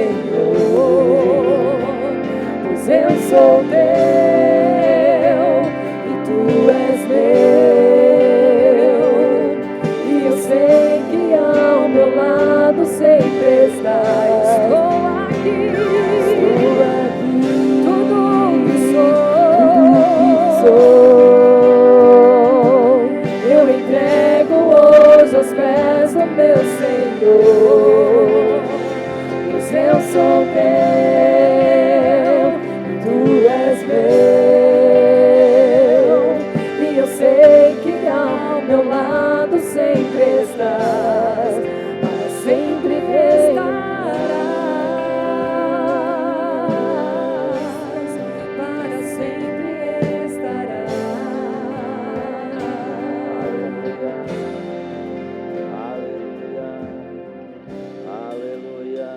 Senhor, pois eu sou teu e tu és meu, e eu sei que ao meu lado sempre estás. Estou aqui, tudo que sou, eu entrego hoje aos pés do meu Senhor, pois eu sou teu, tu és meu, e eu sei que ao meu lado sempre estás, para sempre estarás, para sempre estarás. Aleluia,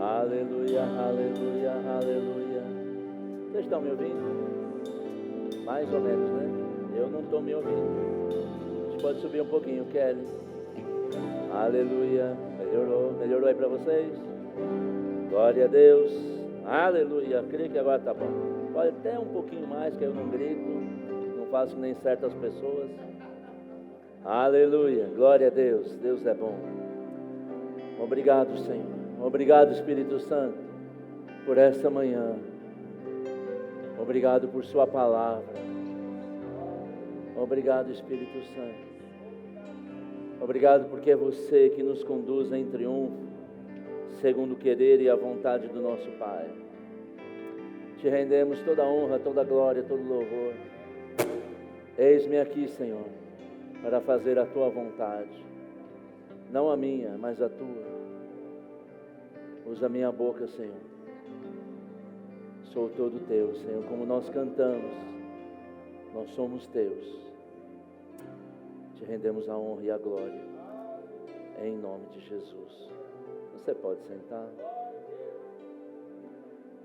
aleluia, aleluia, aleluia, aleluia. Vocês estão me ouvindo? Mais ou menos, né? Eu não estou me ouvindo. A gente pode subir um pouquinho, Kelly. Aleluia. Melhorou aí para vocês? Glória a Deus. Aleluia. Creio que agora tá bom. Pode até um pouquinho mais, que eu não grito, não faço que nem certas pessoas. Aleluia. Glória a Deus. Deus é bom. Obrigado, Senhor. Obrigado, Espírito Santo, por esta manhã. Obrigado por sua palavra. Obrigado, Espírito Santo. Obrigado porque é você que nos conduz em triunfo, segundo o querer e a vontade do nosso Pai. Te rendemos toda a honra, toda a glória, todo o louvor. Eis-me aqui, Senhor, para fazer a tua vontade. Não a minha, mas a tua. Usa a minha boca, Senhor. Sou todo teu, Senhor. Como nós cantamos, nós somos teus. Te rendemos a honra e a glória, em nome de Jesus. Você pode sentar.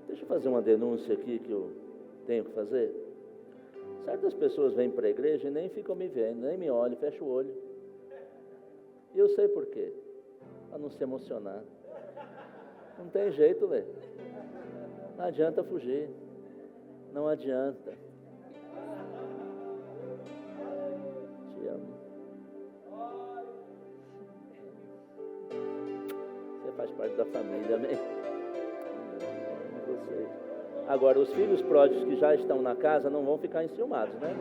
Deixa eu fazer uma denúncia aqui que eu tenho que fazer. Certas pessoas vêm para a igreja e nem ficam me vendo, nem me olham, fecham o olho. E eu sei por quê. Para não se emocionar. Não tem jeito, Lê. Não adianta fugir. Não adianta. Te amo. Você faz parte da família, amém? Você. Agora, os filhos pródigos que já estão na casa não vão ficar enciumados, né?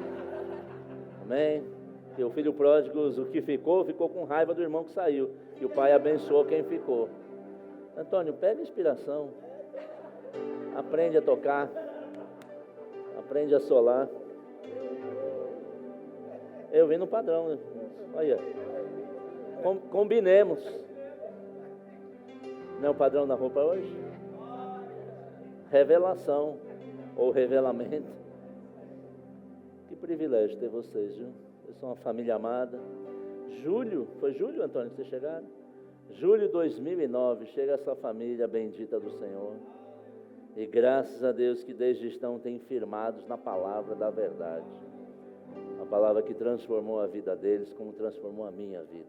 Amém? Porque o filho pródigo, o que ficou com raiva do irmão que saiu. E o pai abençoou quem ficou. Antônio, pega inspiração. Aprende a tocar. Aprende a solar. Eu vim no padrão, né? Olha. Combinemos. Não é o padrão da roupa hoje? Revelação. Ou revelamento. Que privilégio ter vocês, viu? Vocês são uma família amada. Julho, foi julho, Antônio, que vocês chegaram? Julho de 2009, chega essa família bendita do Senhor. E graças a Deus que desde então têm firmados na palavra da verdade. A palavra que transformou a vida deles, como transformou a minha vida.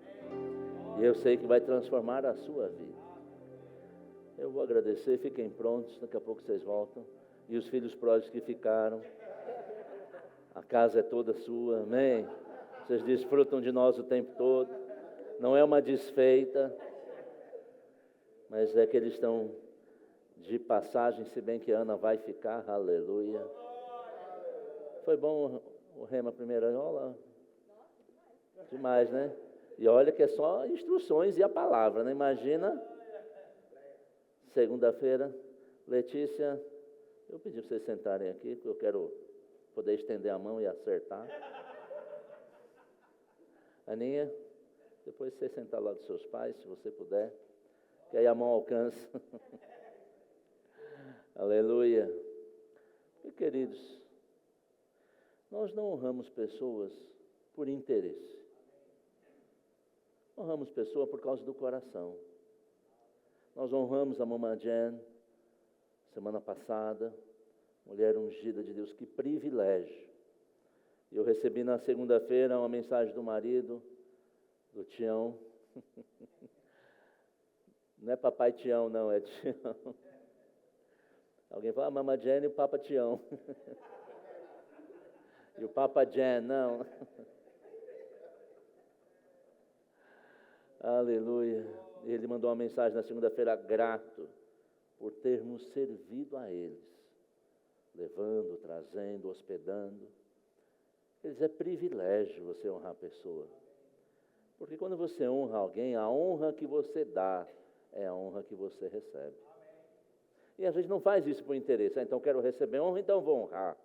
E eu sei que vai transformar a sua vida. Eu vou agradecer, fiquem prontos, daqui a pouco vocês voltam. E os filhos pródigos que ficaram, a casa é toda sua, amém? Vocês desfrutam de nós o tempo todo. Não é uma desfeita, mas é que eles estão de passagem, se bem que a Ana vai ficar, aleluia. Foi bom o rema primeira aula? Demais, né? E olha que é só instruções e a palavra, né? Imagina, segunda-feira, Letícia, eu pedi para vocês sentarem aqui, porque eu quero poder estender a mão e acertar. Aninha, depois você sentar lá dos seus pais, se você puder, que aí a mão alcança. Aleluia. E queridos, nós não honramos pessoas por interesse. Honramos pessoas por causa do coração. Nós honramos a Mama Jen, semana passada, mulher ungida de Deus, que privilégio. Eu recebi na segunda-feira uma mensagem do marido, do Tião, Não é papai Tião, não, é Tião. Alguém fala, Mama Jenny e o Papa Tião. E o Papa Jen, não. Aleluia. Ele mandou uma mensagem na segunda-feira, grato por termos servido a eles, levando, trazendo, hospedando. Eles é privilégio você honrar a pessoa. Porque quando você honra alguém, a honra que você dá é a honra que você recebe. E a gente não faz isso por interesse. Então quero receber honra, então vou honrar.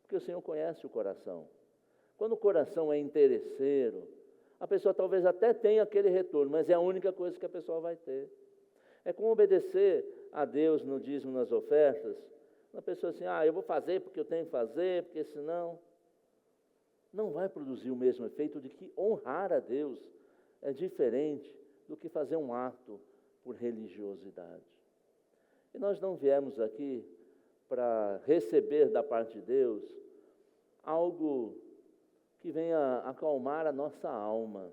Porque o Senhor conhece o coração. Quando o coração é interesseiro, a pessoa talvez até tenha aquele retorno, mas é a única coisa que a pessoa vai ter. É como obedecer a Deus no dízimo, nas ofertas. Uma pessoa assim, eu vou fazer porque eu tenho que fazer, porque senão... Não vai produzir o mesmo efeito de que honrar a Deus é diferente do que fazer um ato por religiosidade. E nós não viemos aqui para receber da parte de Deus algo que venha acalmar a nossa alma,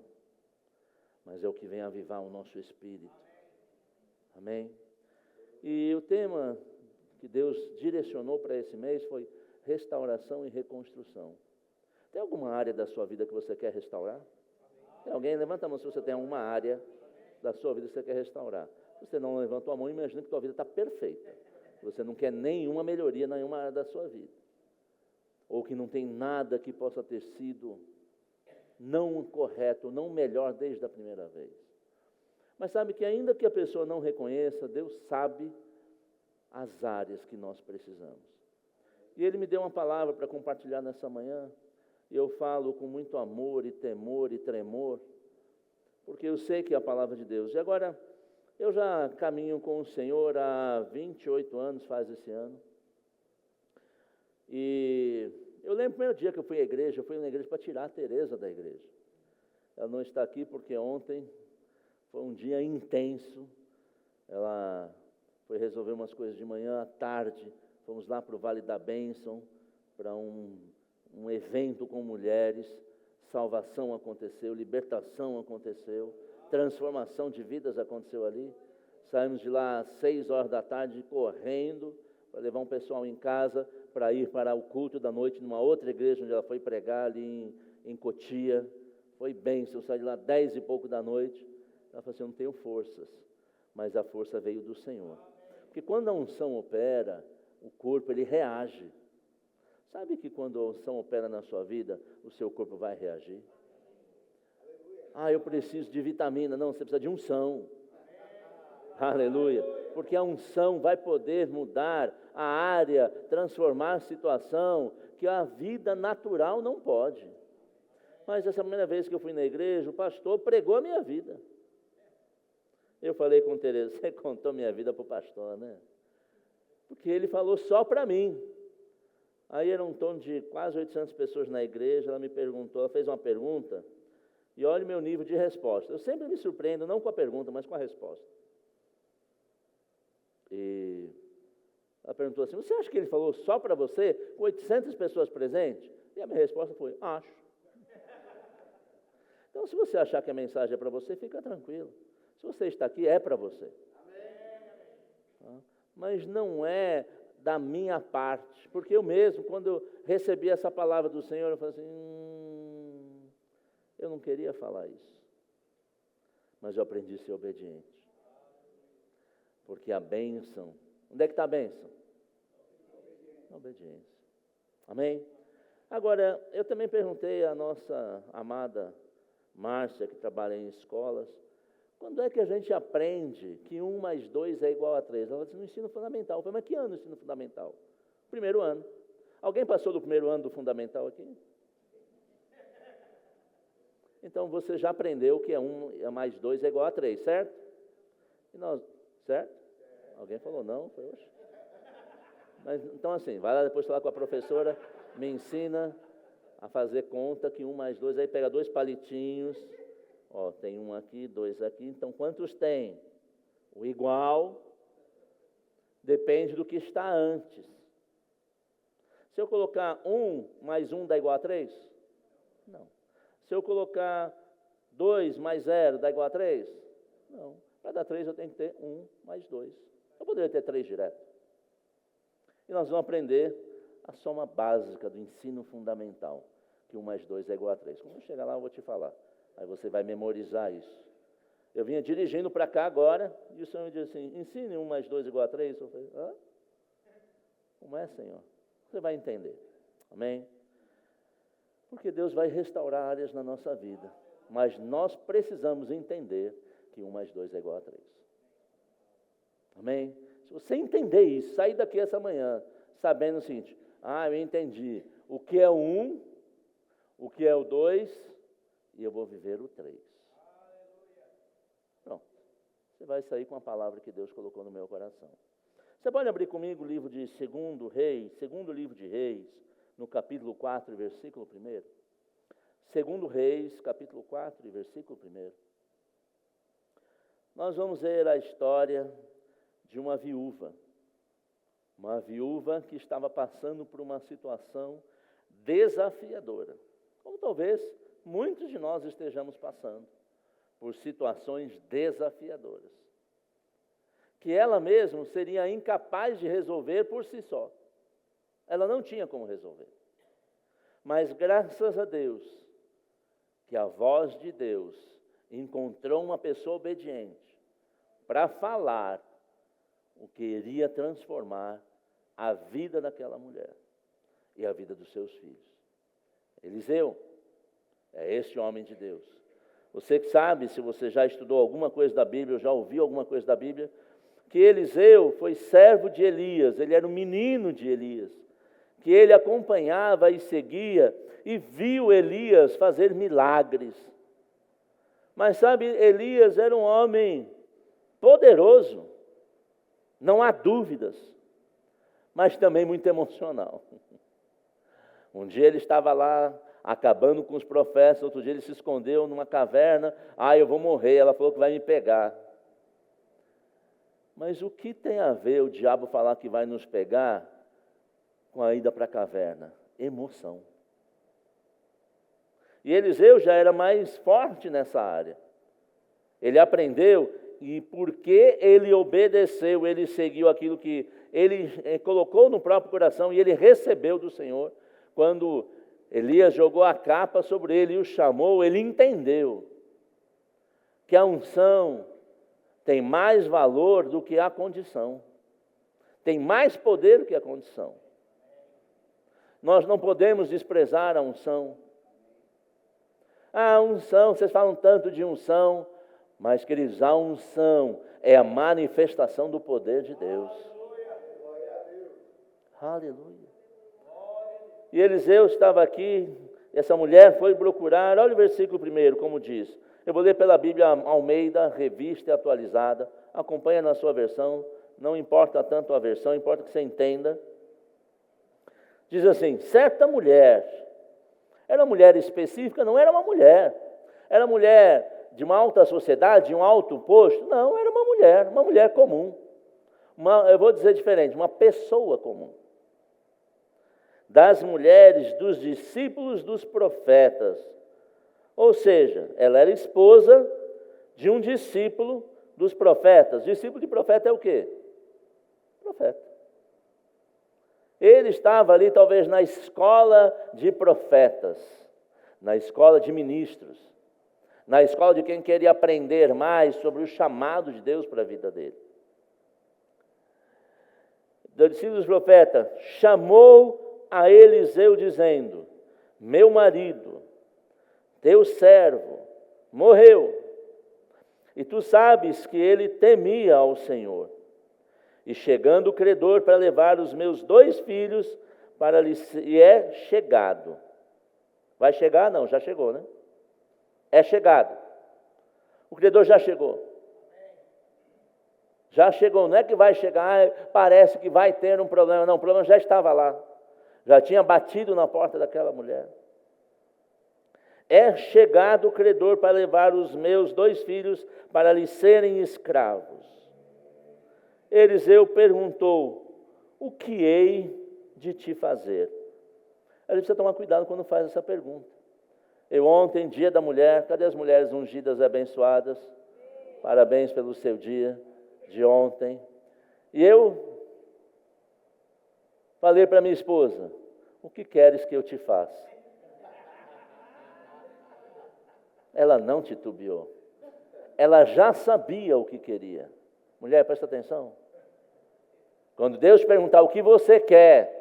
mas é o que vem avivar o nosso espírito. Amém? E o tema que Deus direcionou para esse mês foi restauração e reconstrução. Tem alguma área da sua vida que você quer restaurar? Tem alguém? Levanta a mão se você tem alguma área da sua vida que você quer restaurar. Se você não levantou a mão, imagina que a tua vida está perfeita. Você não quer nenhuma melhoria em nenhuma área da sua vida. Ou que não tem nada que possa ter sido não correto, não melhor desde a primeira vez. Mas sabe que ainda que a pessoa não reconheça, Deus sabe as áreas que nós precisamos. E Ele me deu uma palavra para compartilhar nessa manhã. E eu falo com muito amor e temor e tremor, porque eu sei que é a palavra de Deus. E agora, eu já caminho com o Senhor há 28 anos, faz esse ano. E eu lembro o primeiro dia que eu fui à igreja, eu fui na igreja para tirar a Tereza da igreja. Ela não está aqui porque ontem foi um dia intenso. Ela foi resolver umas coisas de manhã, à tarde, fomos lá para o Vale da Bênção, para um evento com mulheres, salvação aconteceu, libertação aconteceu, transformação de vidas aconteceu ali. Saímos de lá às 6 horas da tarde, correndo, para levar um pessoal em casa, para ir para o culto da noite, numa outra igreja, onde ela foi pregar ali em Cotia. Foi bênção, eu saí de lá 10 e pouco da noite. Ela falou assim, eu não tenho forças, mas a força veio do Senhor. Porque quando a unção opera, o corpo ele reage. Sabe que quando a unção opera na sua vida, o seu corpo vai reagir? Eu preciso de vitamina. Não, você precisa de unção. Aleluia. Porque a unção vai poder mudar a área, transformar a situação que a vida natural não pode. Mas essa primeira vez que eu fui na igreja, o pastor pregou a minha vida. Eu falei com Tereza, você contou minha vida para o pastor, né? Porque ele falou só para mim. Aí era um torno de quase 800 pessoas na igreja, ela me perguntou, ela fez uma pergunta, e olha o meu nível de resposta. Eu sempre me surpreendo, não com a pergunta, mas com a resposta. E ela perguntou assim, você acha que ele falou só para você, com 800 pessoas presentes? E a minha resposta foi, acho. Então, se você achar que a mensagem é para você, fica tranquilo. Se você está aqui, é para você. Mas não é da minha parte, porque eu mesmo, quando eu recebi essa palavra do Senhor, eu falei assim, eu não queria falar isso, mas eu aprendi a ser obediente, porque a bênção, onde é que está a bênção? Na obediência, amém? Agora, eu também perguntei à nossa amada Márcia, que trabalha em escolas, quando é que a gente aprende que 1 mais 2 é igual a 3? Ela disse, no ensino fundamental. Eu falei, mas que ano o ensino fundamental? Primeiro ano. Alguém passou do primeiro ano do fundamental aqui? Então, você já aprendeu que 1 mais 2 é igual a 3, certo? E nós, certo? Alguém falou não? Foi hoje. Mas, então, assim, vai lá depois falar com a professora, me ensina a fazer conta que 1 mais 2, aí pega 2 palitinhos... tem 1 aqui, 2 aqui, então quantos tem? O igual depende do que está antes. Se eu colocar 1 mais 1 dá igual a 3? Não. Se eu colocar 2 mais 0 dá igual a 3? Não. Para dar 3 eu tenho que ter 1 mais 2. Eu poderia ter 3 direto. E nós vamos aprender a soma básica do ensino fundamental, que 1 mais 2 é igual a 3. Quando eu chegar lá eu vou te falar. Aí você vai memorizar isso. Eu vinha dirigindo para cá agora, e o Senhor me disse assim, ensine 1 mais 2 igual a 3. Eu falei, hã? Como é, Senhor? Você vai entender. Amém? Porque Deus vai restaurar áreas na nossa vida. Mas nós precisamos entender que 1 mais 2 é igual a 3. Amém? Se você entender isso, sair daqui essa manhã, sabendo o seguinte, eu entendi o que é o 1, o que é o 2, e eu vou viver o 3. Pronto. Você vai sair com a palavra que Deus colocou no meu coração. Você pode abrir comigo o livro de segundo livro de Reis, no capítulo 4, versículo 1. Segundo Reis, capítulo 4, versículo 1. Nós vamos ver a história de uma viúva que estava passando por uma situação desafiadora, como talvez muitos de nós estejamos passando por situações desafiadoras, que ela mesma seria incapaz de resolver por si só. Ela não tinha como resolver. Mas graças a Deus, que a voz de Deus encontrou uma pessoa obediente para falar o que iria transformar a vida daquela mulher e a vida dos seus filhos. Eliseu é este homem de Deus. Você que sabe, se você já estudou alguma coisa da Bíblia, ou já ouviu alguma coisa da Bíblia, que Eliseu foi servo de Elias, ele era um menino de Elias, que ele acompanhava e seguia e viu Elias fazer milagres. Mas sabe, Elias era um homem poderoso, não há dúvidas, mas também muito emocional. Um dia ele estava lá acabando com os profetas, outro dia ele se escondeu numa caverna, eu vou morrer, ela falou que vai me pegar. Mas o que tem a ver o diabo falar que vai nos pegar com a ida para a caverna? Emoção. E Eliseu já era mais forte nessa área. Ele aprendeu, e porque ele obedeceu, ele seguiu aquilo que ele colocou no próprio coração e ele recebeu do Senhor. Quando Elias jogou a capa sobre ele e o chamou, ele entendeu que a unção tem mais valor do que a condição. Tem mais poder do que a condição. Nós não podemos desprezar a unção. A unção, vocês falam tanto de unção, mas, queridos, a unção é a manifestação do poder de Deus. Aleluia. E Eliseu estava aqui, essa mulher foi procurar, olha o versículo 1, como diz. Eu vou ler pela Bíblia Almeida, revista e atualizada. Acompanha na sua versão, não importa tanto a versão, importa que você entenda. Diz assim, certa mulher, era uma mulher específica? Não era uma mulher. Era mulher de uma alta sociedade, de um alto posto? Não, era uma mulher comum. Eu vou dizer diferente, uma pessoa comum. Das mulheres dos discípulos dos profetas. Ou seja, ela era esposa de um discípulo dos profetas. Discípulo de profeta é o quê? Profeta. Ele estava ali talvez na escola de profetas, na escola de ministros, na escola de quem queria aprender mais sobre o chamado de Deus para a vida dele. Do discípulo dos profetas, chamou a Eliseu dizendo, meu marido, teu servo, morreu, e tu sabes que ele temia ao Senhor. E chegando o credor para levar os meus 2 filhos para lhe... E é chegado. Vai chegar? Não, já chegou, né? É chegado. O credor já chegou. Já chegou, não é que vai chegar, parece que vai ter um problema. Não, o problema já estava lá. Já tinha batido na porta daquela mulher. É chegado o credor para levar os meus 2 filhos para lhe serem escravos. Eliseu perguntou, o que hei de te fazer? Ele precisa tomar cuidado quando faz essa pergunta. Eu ontem, dia da mulher, cadê as mulheres ungidas e abençoadas? Parabéns pelo seu dia de ontem. E eu falei para minha esposa: o que queres que eu te faça? Ela não titubeou. Ela já sabia o que queria. Mulher, presta atenção. Quando Deus perguntar o que você quer,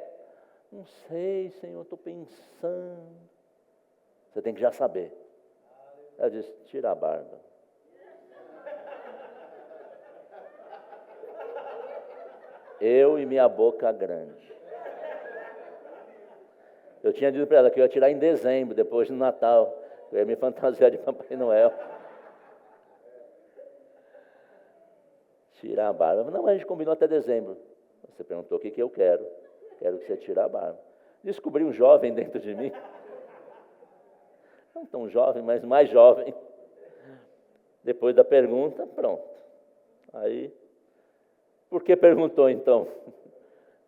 não sei, Senhor, estou pensando. Você tem que já saber. Ela disse: tira a barba. Eu e minha boca grande. Eu tinha dito para ela que eu ia tirar em dezembro, depois do Natal. Eu ia me fantasiar de Papai Noel. Tirar a barba. Não, mas a gente combinou até dezembro. Você perguntou o que eu quero. Quero que você tire a barba. Descobri um jovem dentro de mim. Não tão jovem, mas mais jovem. Depois da pergunta, pronto. Aí, por que perguntou então?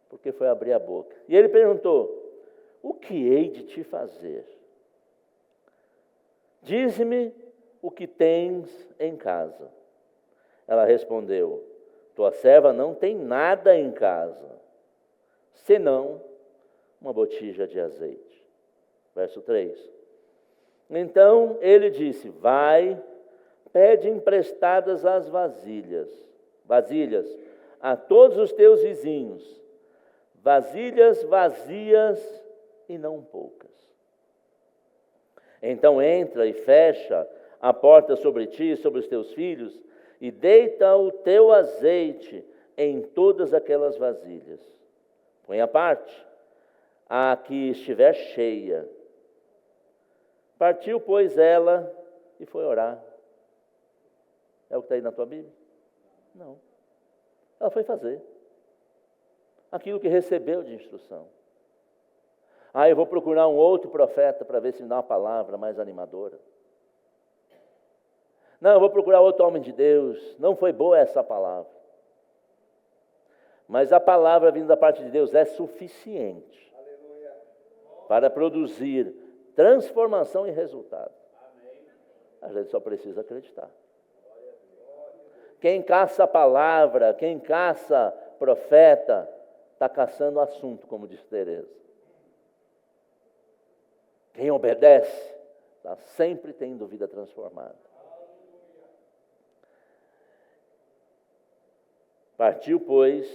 Porque foi abrir a boca. E ele perguntou: o que hei de te fazer? Dize-me o que tens em casa. Ela respondeu: tua serva não tem nada em casa, senão uma botija de azeite. Verso 3. Então ele disse: vai, pede emprestadas as vasilhas a todos os teus vizinhos, vasilhas vazias e não poucas. Então entra e fecha a porta sobre ti e sobre os teus filhos, e deita o teu azeite em todas aquelas vasilhas. Põe à parte a que estiver cheia. Partiu, pois, ela e foi orar. É o que está aí na tua Bíblia? Não. Ela foi fazer aquilo que recebeu de instrução. Eu vou procurar um outro profeta para ver se me dá uma palavra mais animadora. Não, eu vou procurar outro homem de Deus. Não foi boa essa palavra. Mas a palavra vindo da parte de Deus é suficiente para produzir transformação e resultado. A gente só precisa acreditar. Quem caça a palavra, quem caça profeta, está caçando assunto, como diz Teresa. Quem obedece, está sempre tendo vida transformada. Partiu, pois,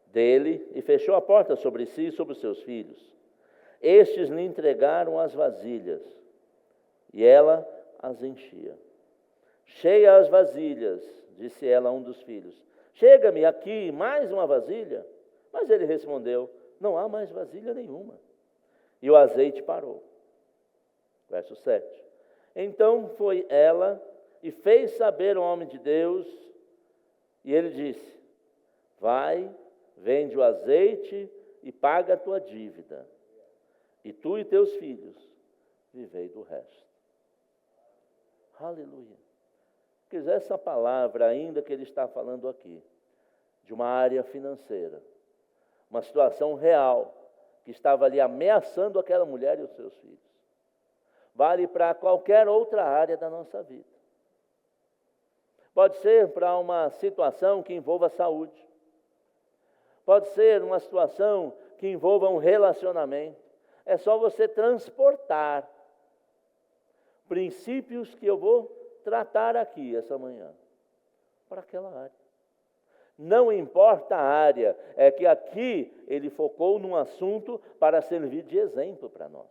dele e fechou a porta sobre si e sobre os seus filhos. Estes lhe entregaram as vasilhas, e ela as enchia. Cheia as vasilhas, disse ela a um dos filhos: chega-me aqui mais uma vasilha. Mas ele respondeu: não há mais vasilha nenhuma. E o azeite parou. Verso 7. Então foi ela e fez saber ao homem de Deus, e ele disse: vai, vende o azeite e paga a tua dívida, e tu e teus filhos vivei do resto. Aleluia. Quiser essa palavra, ainda que ele está falando aqui, de uma área financeira, uma situação real, que estava ali ameaçando aquela mulher e os seus filhos, vale para qualquer outra área da nossa vida. Pode ser para uma situação que envolva saúde, pode ser uma situação que envolva um relacionamento. É só você transportar princípios que eu vou tratar aqui essa manhã para aquela área. Não importa a área, é que aqui ele focou num assunto para servir de exemplo para nós.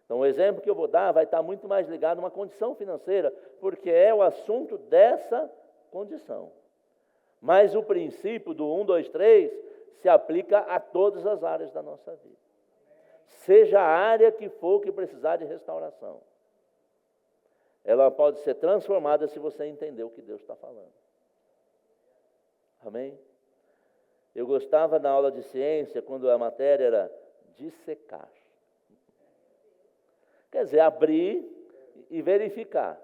Então o exemplo que eu vou dar vai estar muito mais ligado a uma condição financeira, porque é o assunto dessa condição. Mas o princípio do 1, 2, 3 se aplica a todas as áreas da nossa vida. Seja a área que for que precisar de restauração, ela pode ser transformada se você entender o que Deus está falando. Amém? Eu gostava na aula de ciência, quando a matéria era dissecar. Quer dizer, abrir e verificar.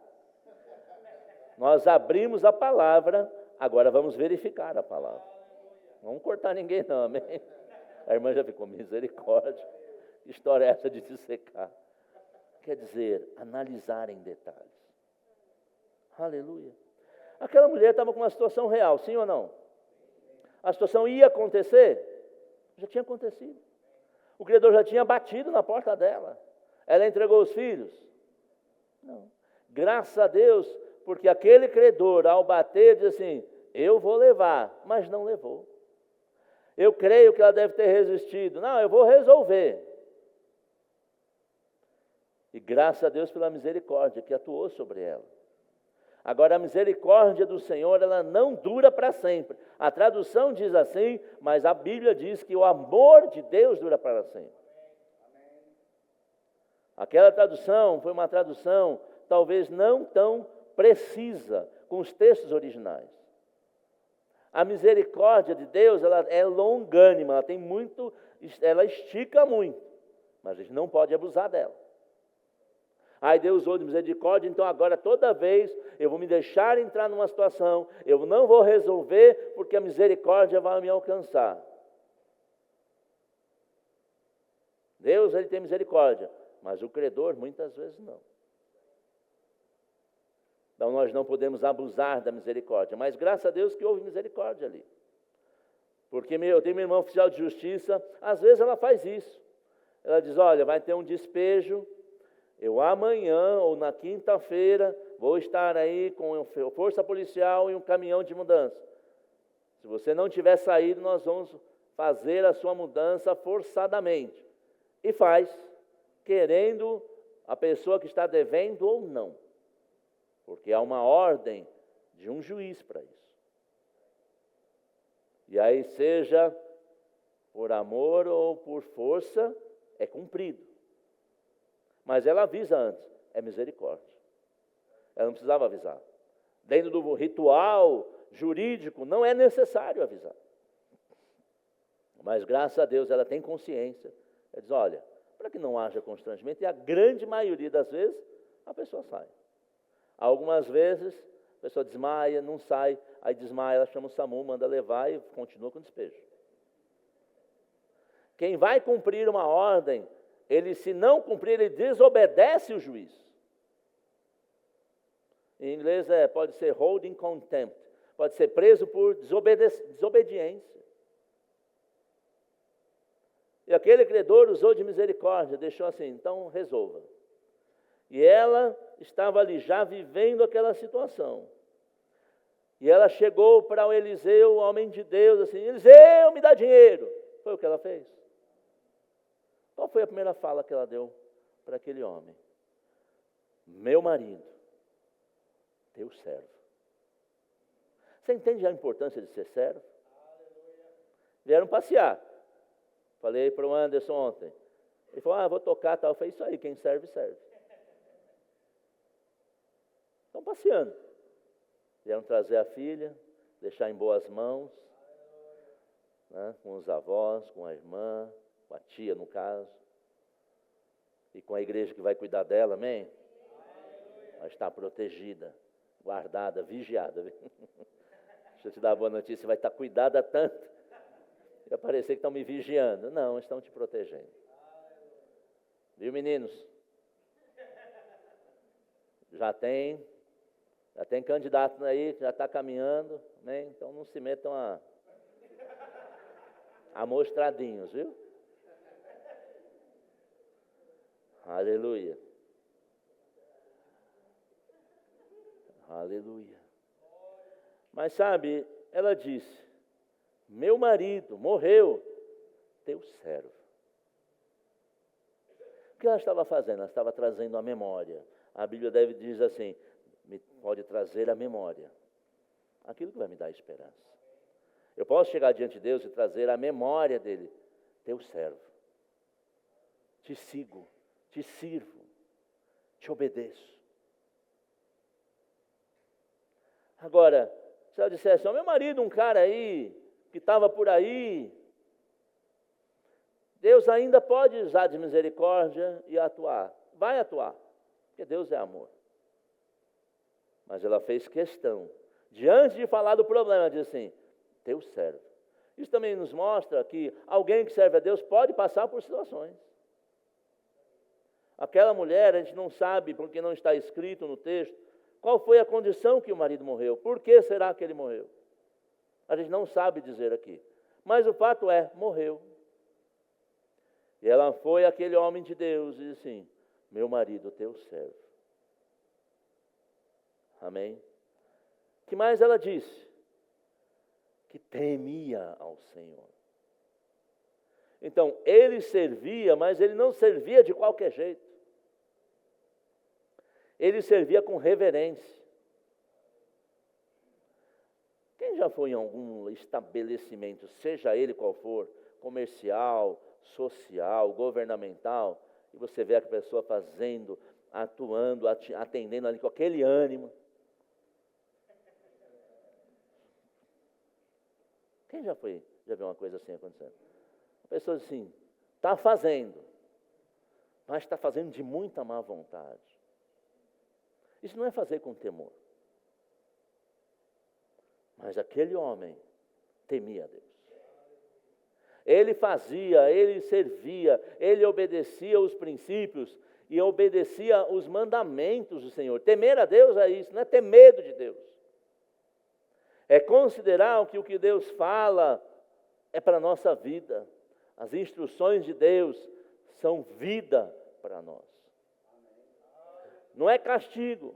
Nós abrimos a palavra, agora vamos verificar a palavra. Não vamos cortar ninguém não, amém? A irmã já ficou: misericórdia. Que história é essa de dissecar? Quer dizer, analisar em detalhes. Aleluia. Aquela mulher estava com uma situação real, sim ou não? A situação ia acontecer? Já tinha acontecido. O credor já tinha batido na porta dela. Ela entregou os filhos? Não. Graças a Deus, porque aquele credor, ao bater, diz assim, eu vou levar, mas não levou. Eu creio que ela deve ter resistido. Não, eu vou resolver. E graças a Deus pela misericórdia que atuou sobre ela. Agora, a misericórdia do Senhor, ela não dura para sempre. A tradução diz assim, mas a Bíblia diz que o amor de Deus dura para sempre. Aquela tradução foi uma tradução talvez não tão precisa com os textos originais. A misericórdia de Deus, ela é longânima, ela estica muito, mas a gente não pode abusar dela. Aí Deus usou de misericórdia, então agora toda vez eu vou me deixar entrar numa situação, eu não vou resolver, porque a misericórdia vai me alcançar. Deus, ele tem misericórdia, mas o credor muitas vezes não. Então nós não podemos abusar da misericórdia, mas graças a Deus que houve misericórdia ali. Porque eu tenho minha irmã oficial de justiça, às vezes ela faz isso. Ela diz, olha, vai ter um despejo, eu amanhã ou na quinta-feira vou estar aí com força policial e um caminhão de mudança. Se você não tiver saído, nós vamos fazer a sua mudança forçadamente. E faz, querendo a pessoa que está devendo ou não. Porque há uma ordem de um juiz para isso. E aí, seja por amor ou por força, é cumprido. Mas ela avisa antes, é misericórdia. Ela não precisava avisar. Dentro do ritual jurídico, não é necessário avisar. Mas graças a Deus ela tem consciência. Ela diz, olha, para que não haja constrangimento, e a grande maioria das vezes, a pessoa sai. Algumas vezes, a pessoa desmaia, não sai, aí desmaia, ela chama o SAMU, manda levar e continua com o despejo. Quem vai cumprir uma ordem, ele, se não cumprir, ele desobedece o juiz. Em inglês pode ser hold in contempt, pode ser preso por desobediência. E aquele credor usou de misericórdia, deixou assim, então resolva. E ela estava ali já vivendo aquela situação. E ela chegou para o Eliseu, o homem de Deus, assim, Eliseu, me dá dinheiro. Foi o que ela fez. Qual foi a primeira fala que ela deu para aquele homem? Meu marido, teu servo. Você entende a importância de ser servo? Vieram passear. Falei para o Anderson ontem. Ele falou, vou tocar tal. Eu falei, isso aí, quem serve, serve. Estão passeando. Vieram trazer a filha, deixar em boas mãos, né, com os avós, com a irmã, com a tia, no caso, e com a igreja que vai cuidar dela, amém? Ela está protegida, guardada, vigiada. Deixa eu te dar a boa notícia, vai estar cuidada tanto, que vai parecer que estão me vigiando. Não, estão te protegendo. Viu, meninos? Já tem candidato aí, que já está caminhando, né? Então não se metam a amostradinhos, viu? Aleluia. Aleluia. Mas sabe, ela disse, meu marido morreu, teu servo. O que ela estava fazendo? Ela estava trazendo a memória. A Bíblia diz assim, pode trazer a memória. Aquilo que vai me dar esperança. Eu posso chegar diante de Deus e trazer a memória dele, teu servo. Te sigo, te sirvo, te obedeço. Agora, se ela dissesse, meu marido, um cara aí, que estava por aí, Deus ainda pode usar de misericórdia e atuar. Vai atuar, porque Deus é amor. Mas ela fez questão, diante de falar do problema, diz assim, teu servo. Isso também nos mostra que alguém que serve a Deus pode passar por situações. Aquela mulher, a gente não sabe, porque não está escrito no texto, Qual foi a condição que o marido morreu? Por que será que ele morreu? A gente não sabe dizer aqui. Mas o fato é, morreu. E ela foi aquele homem de Deus e disse assim: meu marido, teu servo. Amém? O que mais ela disse? Que temia ao Senhor. Então, ele servia, mas ele não servia de qualquer jeito. Ele servia com reverência. Quem já foi em algum estabelecimento, seja ele qual for, comercial, social, governamental, e você vê a pessoa fazendo, atuando, atendendo ali com aquele ânimo? Quem já viu uma coisa assim acontecendo? A pessoa diz assim, está fazendo, mas está fazendo de muita má vontade. Isso não é fazer com temor. Mas aquele homem temia a Deus. Ele fazia, ele servia, ele obedecia os princípios e obedecia os mandamentos do Senhor. Temer a Deus é isso, não é ter medo de Deus. É considerar que o que Deus fala é para a nossa vida. As instruções de Deus são vida para nós. Não é castigo.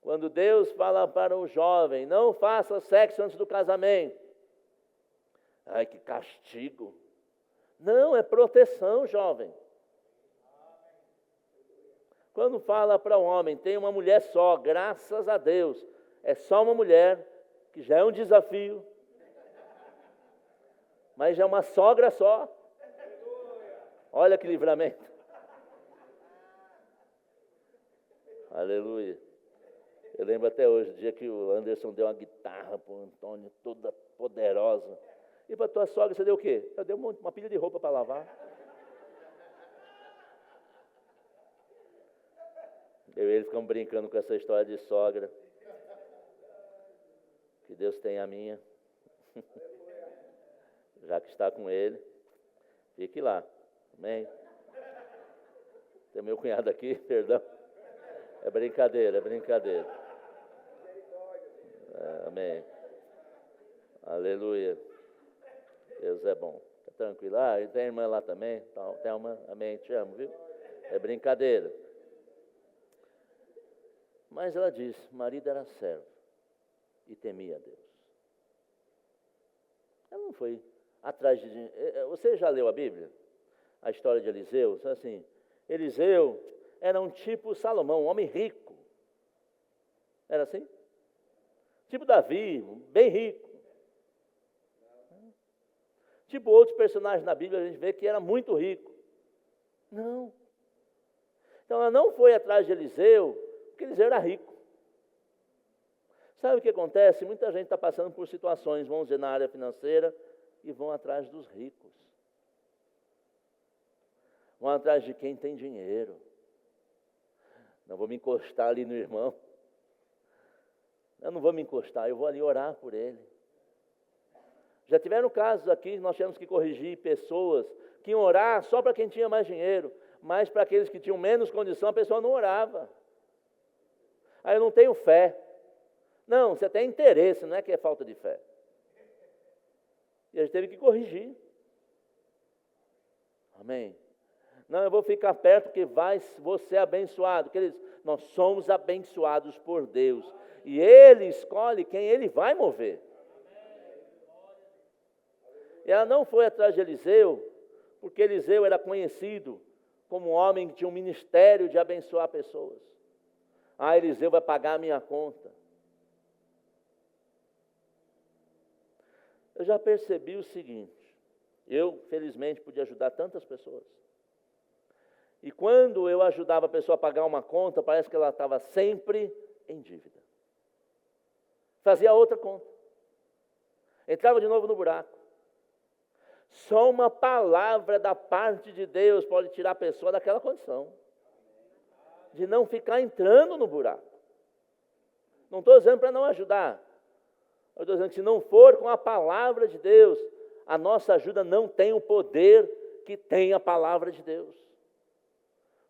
Quando Deus fala para o jovem, não faça sexo antes do casamento. Ai, que castigo. Não, é proteção, jovem. Quando fala para o homem, tem uma mulher só, graças a Deus. É só uma mulher, que já é um desafio. Mas já é uma sogra só. Olha que livramento. Aleluia. Eu lembro até hoje, o dia que o Anderson deu uma guitarra para o Antônio, toda poderosa. E para a tua sogra, você deu o quê? Eu dei uma pilha de roupa para lavar. Eu e ele ficamos brincando com essa história de sogra. Que Deus tenha a minha. Já que está com ele, fique lá. Amém? Tem meu cunhado aqui, perdão. É brincadeira, é brincadeira. Amém. Aleluia. Deus é bom. Está tranquilo? E tem irmã lá também? Thelma, amém, te amo, viu? É brincadeira. Mas ela disse, o marido era servo e temia a Deus. Ela não foi atrás de... Você já leu a Bíblia? A história de Eliseu? Assim, Eliseu era um tipo Salomão, um homem rico. Era assim? Tipo Davi, bem rico. Tipo outros personagens na Bíblia, a gente vê que era muito rico. Não. Então ela não foi atrás de Eliseu, porque Eliseu era rico. Sabe o que acontece? Muita gente está passando por situações, vamos dizer, na área financeira, e vão atrás dos ricos. Vão atrás de quem tem dinheiro. Não vou me encostar ali no irmão. Eu não vou me encostar, eu vou ali orar por ele. Já tiveram casos aqui, nós tivemos que corrigir pessoas que iam orar só para quem tinha mais dinheiro, mas para aqueles que tinham menos condição, a pessoa não orava. Aí eu não tenho fé. Não, você tem interesse, não é que é falta de fé. E a gente teve que corrigir. Amém? Não, eu vou ficar perto porque vou ser abençoado. Queridos, nós somos abençoados por Deus. E Ele escolhe quem Ele vai mover. E ela não foi atrás de Eliseu, porque Eliseu era conhecido como um homem que tinha um ministério de abençoar pessoas. Eliseu vai pagar a minha conta. Eu já percebi o seguinte, eu felizmente pude ajudar tantas pessoas. E quando eu ajudava a pessoa a pagar uma conta, parece que ela estava sempre em dívida. Fazia outra conta. Entrava de novo no buraco. Só uma palavra da parte de Deus pode tirar a pessoa daquela condição. De não ficar entrando no buraco. Não estou dizendo para não ajudar. Eu estou dizendo que se não for com a palavra de Deus, a nossa ajuda não tem o poder que tem a palavra de Deus.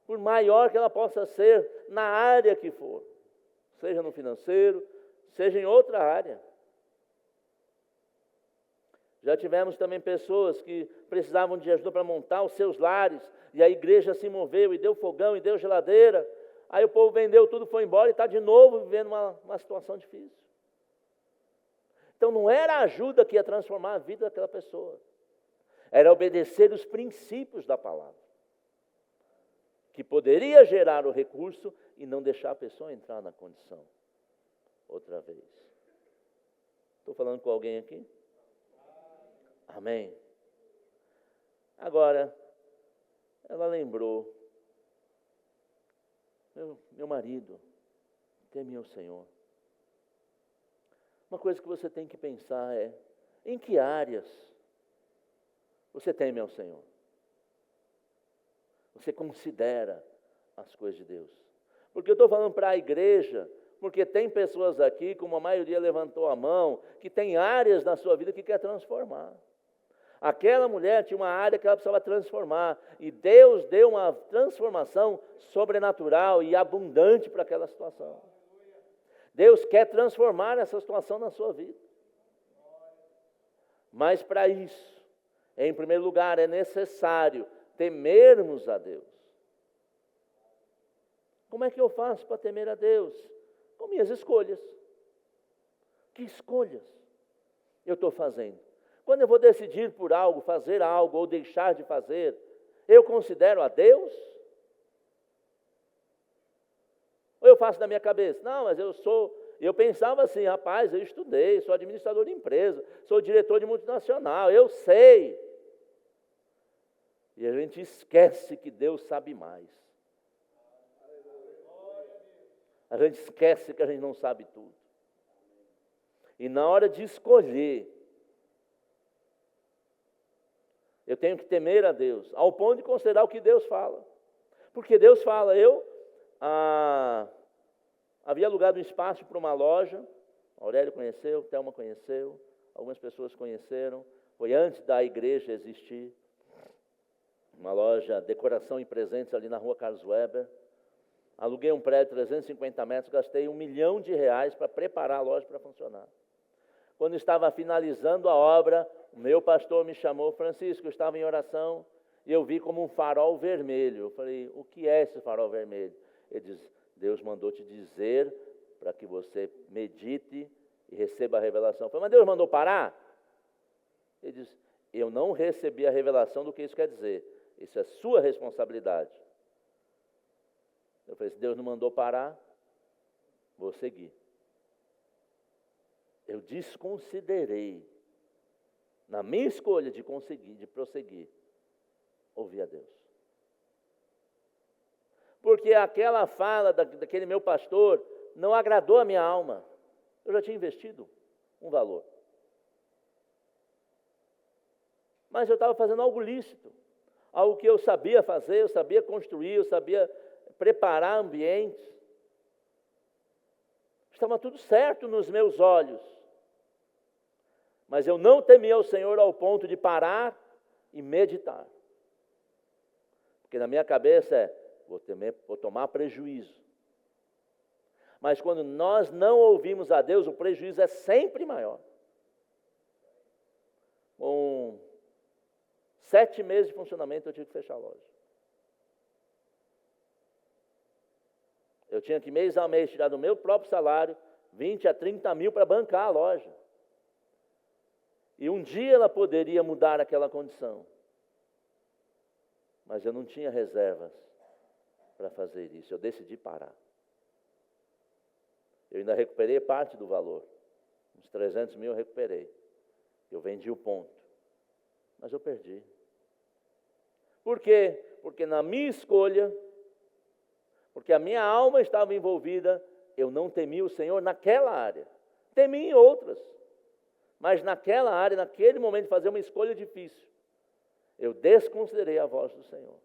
por maior que ela possa ser na área que for, seja no financeiro, seja em outra área. Já tivemos também pessoas que precisavam de ajuda para montar os seus lares, e a igreja se moveu e deu fogão e deu geladeira. Aí o povo vendeu tudo, foi embora e está de novo vivendo uma situação difícil. Então não era a ajuda que ia transformar a vida daquela pessoa, era obedecer os princípios da palavra, que poderia gerar o recurso e não deixar a pessoa entrar na condição outra vez. Estou falando com alguém aqui? Amém. Agora, ela lembrou, meu marido teme ao Senhor. Uma coisa que você tem que pensar é, em que áreas você teme ao Senhor? Você considera as coisas de Deus? Porque eu estou falando para a igreja, porque tem pessoas aqui, como a maioria levantou a mão, que tem áreas na sua vida que quer transformar. Aquela mulher tinha uma área que ela precisava transformar, e Deus deu uma transformação sobrenatural e abundante para aquela situação. Deus quer transformar essa situação na sua vida. Mas para isso, em primeiro lugar, é necessário temermos a Deus. Como é que eu faço para temer a Deus? Com minhas escolhas. Que escolhas eu estou fazendo? Quando eu vou decidir por algo, fazer algo ou deixar de fazer, eu considero a Deus? Ou eu faço da minha cabeça? Não, mas eu pensava assim, rapaz, eu estudei, sou administrador de empresa, sou diretor de multinacional, eu sei. E a gente esquece que Deus sabe mais. A gente esquece que a gente não sabe tudo. E na hora de escolher, eu tenho que temer a Deus, ao ponto de considerar o que Deus fala. Porque Deus fala, havia alugado um espaço para uma loja, Aurélio conheceu, Thelma conheceu, algumas pessoas conheceram, foi antes da igreja existir, uma loja, decoração e presentes ali na rua Carlos Weber. Aluguei um prédio de 350 metros, gastei R$1 milhão para preparar a loja para funcionar. Quando estava finalizando a obra, o meu pastor me chamou, Francisco, eu estava em oração e eu vi como um farol vermelho. Eu falei, o que é esse farol vermelho? Ele diz, Deus mandou te dizer para que você medite e receba a revelação. Eu falei, mas Deus mandou parar? Ele diz, eu não recebi a revelação do que isso quer dizer. Isso é sua responsabilidade. Eu falei, se Deus não mandou parar, vou seguir. Eu desconsiderei, na minha escolha de prosseguir, ouvir a Deus. Porque aquela fala daquele meu pastor não agradou a minha alma. Eu já tinha investido um valor. Mas eu estava fazendo algo lícito, algo que eu sabia fazer, eu sabia construir, eu sabia preparar ambientes. Estava tudo certo nos meus olhos. Mas eu não temia ao Senhor ao ponto de parar e meditar. Porque na minha cabeça vou tomar prejuízo. Mas quando nós não ouvimos a Deus, o prejuízo é sempre maior. Com 7 meses de funcionamento, eu tive que fechar a loja. Eu tinha que mês a mês tirar do meu próprio salário 20 a 30 mil para bancar a loja. E um dia ela poderia mudar aquela condição. Mas eu não tinha reservas para fazer isso. Eu decidi parar. Eu ainda recuperei parte do valor. Uns 300 mil eu recuperei. Eu vendi o ponto. Mas eu perdi. Por quê? Porque na minha escolha, porque a minha alma estava envolvida, eu não temi o Senhor naquela área. Temi em outras. Mas naquela área, naquele momento de fazer uma escolha difícil, eu desconsiderei a voz do Senhor.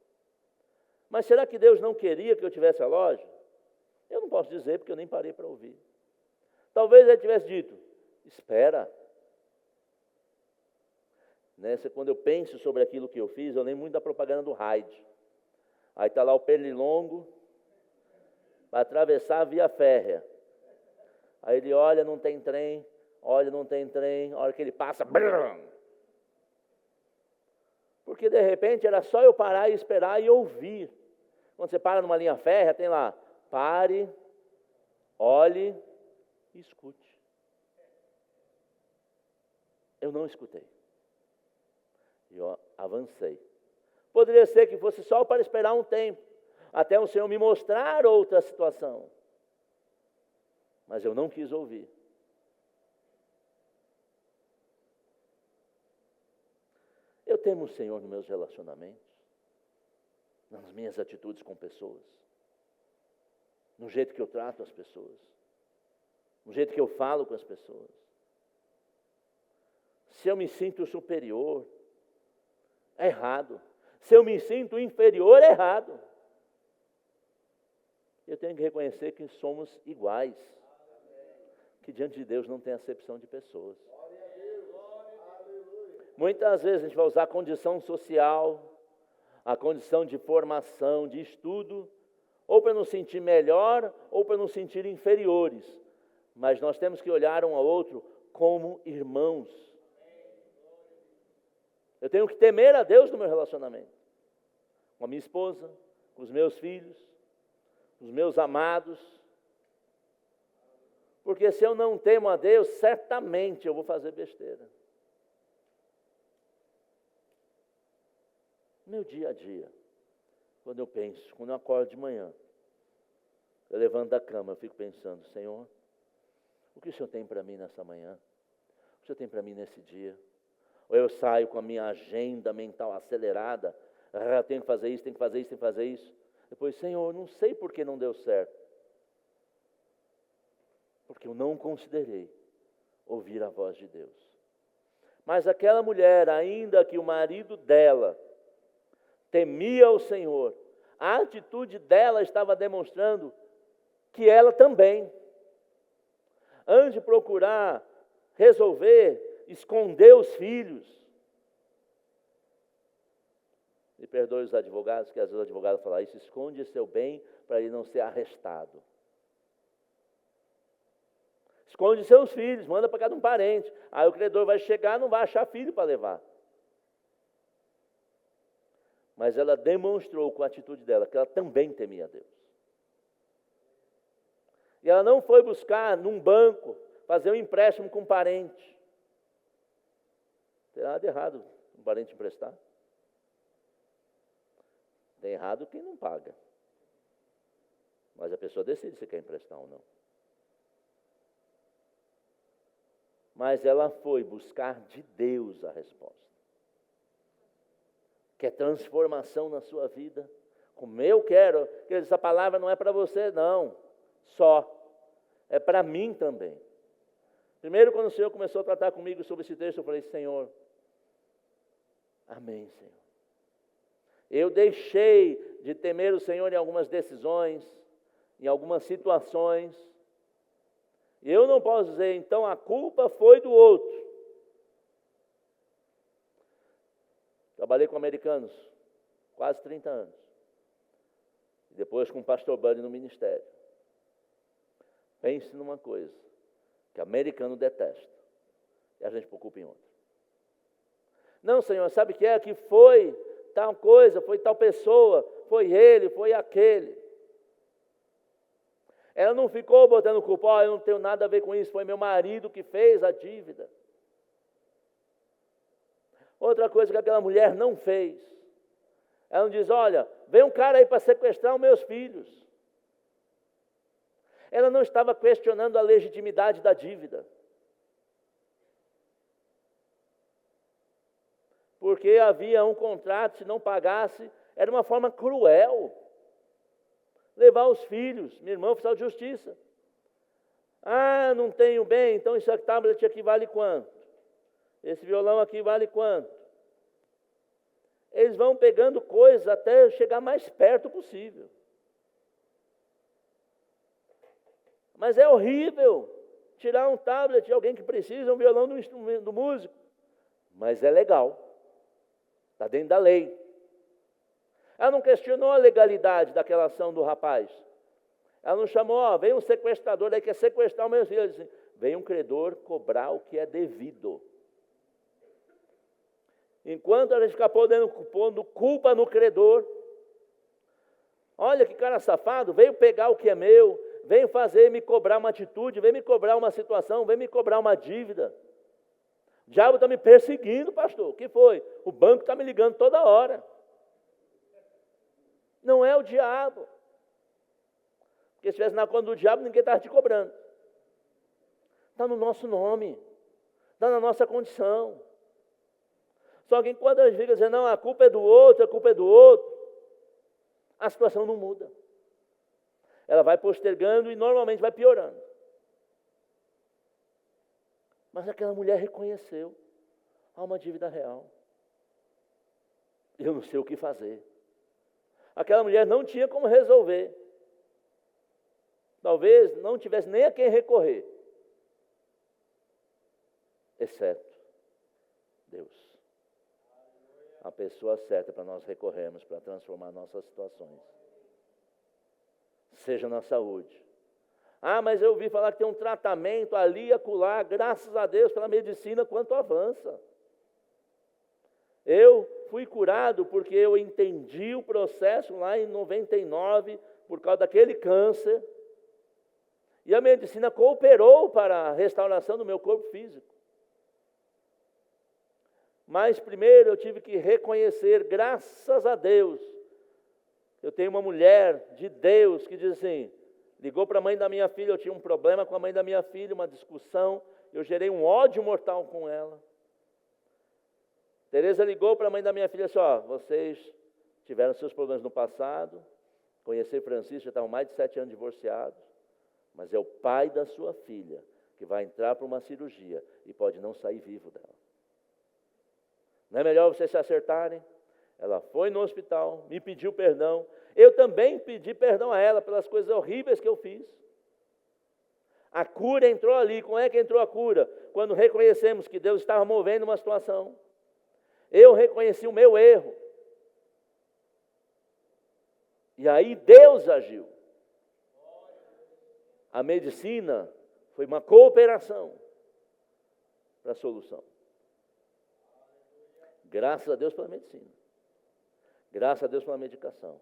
Mas será que Deus não queria que eu tivesse a loja? Eu não posso dizer, porque eu nem parei para ouvir. Talvez Ele tivesse dito, espera. Quando eu penso sobre aquilo que eu fiz, eu lembro muito da propaganda do Hyde. Aí está lá o pernilongo para atravessar a via férrea. Aí ele olha, não tem trem, olha, não tem trem, a hora que ele passa, brum! Porque de repente era só eu parar e esperar e ouvir. Quando você para numa linha férrea, tem lá, pare, olhe e escute. Eu não escutei. E eu avancei. Poderia ser que fosse só para esperar um tempo, até o Senhor me mostrar outra situação. Mas eu não quis ouvir. Eu temo o Senhor nos meus relacionamentos, nas minhas atitudes com pessoas, no jeito que eu trato as pessoas, no jeito que eu falo com as pessoas. Se eu me sinto superior, é errado. Se eu me sinto inferior, é errado. Eu tenho que reconhecer que somos iguais, que diante de Deus não tem acepção de pessoas. Muitas vezes a gente vai usar a condição social, a condição de formação, de estudo, ou para nos sentir melhor, ou para nos sentir inferiores. Mas nós temos que olhar um ao outro como irmãos. Eu tenho que temer a Deus no meu relacionamento, com a minha esposa, com os meus filhos, com os meus amados. Porque se eu não temo a Deus, certamente eu vou fazer besteira. Meu dia a dia, quando eu penso, quando eu acordo de manhã, eu levanto da cama, eu fico pensando, Senhor, o que o Senhor tem para mim nessa manhã? O que o Senhor tem para mim nesse dia? Ou eu saio com a minha agenda mental acelerada, tenho que fazer isso, tenho que fazer isso, tenho que fazer isso. Depois, Senhor, não sei por que não deu certo. Porque eu não considerei ouvir a voz de Deus. Mas aquela mulher, ainda que o marido dela temia o Senhor, a atitude dela estava demonstrando que ela também, antes de procurar resolver, esconder os filhos. Me perdoe os advogados, que às vezes o advogado fala isso, esconde seu bem para ele não ser arrestado. Esconde seus filhos, manda para cada um parente. Aí o credor vai chegar, não vai achar filho para levar. Mas ela demonstrou com a atitude dela que ela também temia a Deus. E ela não foi buscar num banco, fazer um empréstimo com um parente. Tem nada de errado um parente emprestar. Tem errado quem não paga. Mas a pessoa decide se quer emprestar ou não. Mas ela foi buscar de Deus a resposta. Quer transformação na sua vida? Como eu quero, essa palavra não é para você, não. Só. É para mim também. Primeiro, quando o Senhor começou a tratar comigo sobre esse texto, eu falei, Senhor, amém, Senhor. Eu deixei de temer o Senhor em algumas decisões, em algumas situações. E eu não posso dizer, então a culpa foi do outro. Trabalhei com americanos, quase 30 anos. E depois com o pastor Buddy no ministério. Pense numa coisa, que americano detesta. E a gente preocupa em outra. Não, Senhor, sabe o que é? Que foi tal coisa, foi tal pessoa, foi ele, foi aquele. Ela não ficou botando culpa, eu não tenho nada a ver com isso, foi meu marido que fez a dívida. Outra coisa que aquela mulher não fez, ela não diz, olha, vem um cara aí para sequestrar os meus filhos. Ela não estava questionando a legitimidade da dívida. Porque havia um contrato, se não pagasse, era uma forma cruel. Levar os filhos, minha irmã oficial de justiça. Ah, não tenho bem, então esse tablet aqui vale quanto? Esse violão aqui vale quanto? Eles vão pegando coisas até chegar mais perto possível. Mas é horrível tirar um tablet de alguém que precisa, um violão do instrumento do músico. Mas é legal. Está dentro da lei. Ela não questionou a legalidade daquela ação do rapaz. Ela não chamou, vem um sequestrador aí, quer sequestrar o meu filho. Ela disse, vem um credor cobrar o que é devido. Enquanto a gente fica pondo culpa no credor, olha que cara safado, veio pegar o que é meu, veio me cobrar uma atitude, veio me cobrar uma situação, veio me cobrar uma dívida. O diabo está me perseguindo, pastor. O que foi? O banco está me ligando toda hora. Não é o diabo. Porque se estivesse na conta do diabo, ninguém estava te cobrando. Está no nosso nome, está na nossa condição. Só que quando a gente fica dizendo, não, a culpa é do outro, a situação não muda. Ela vai postergando e normalmente vai piorando. Mas aquela mulher reconheceu, há uma dívida real. Eu não sei o que fazer. Aquela mulher não tinha como resolver. Talvez não tivesse nem a quem recorrer, exceto Deus. A pessoa certa para nós recorrermos para transformar nossas situações. Seja na saúde. Ah, mas eu ouvi falar que tem um tratamento ali e acolá, graças a Deus pela medicina, quanto avança. Eu fui curado porque eu entendi o processo lá em 99, por causa daquele câncer. E a medicina cooperou para a restauração do meu corpo físico. Mas primeiro eu tive que reconhecer, graças a Deus, eu tenho uma mulher de Deus que diz assim, ligou para a mãe da minha filha, eu tinha um problema com a mãe da minha filha, uma discussão, eu gerei um ódio mortal com ela. Tereza ligou para a mãe da minha filha e disse, vocês tiveram seus problemas no passado, conheci Francisco, já estavam mais de 7 anos divorciados, mas é o pai da sua filha que vai entrar para uma cirurgia e pode não sair vivo dela. Não é melhor vocês se acertarem? Ela foi no hospital, me pediu perdão. Eu também pedi perdão a ela pelas coisas horríveis que eu fiz. A cura entrou ali. Como é que entrou a cura? Quando reconhecemos que Deus estava movendo uma situação. Eu reconheci o meu erro. E aí Deus agiu. A medicina foi uma cooperação para a solução. Graças a Deus pela medicina. Graças a Deus pela medicação.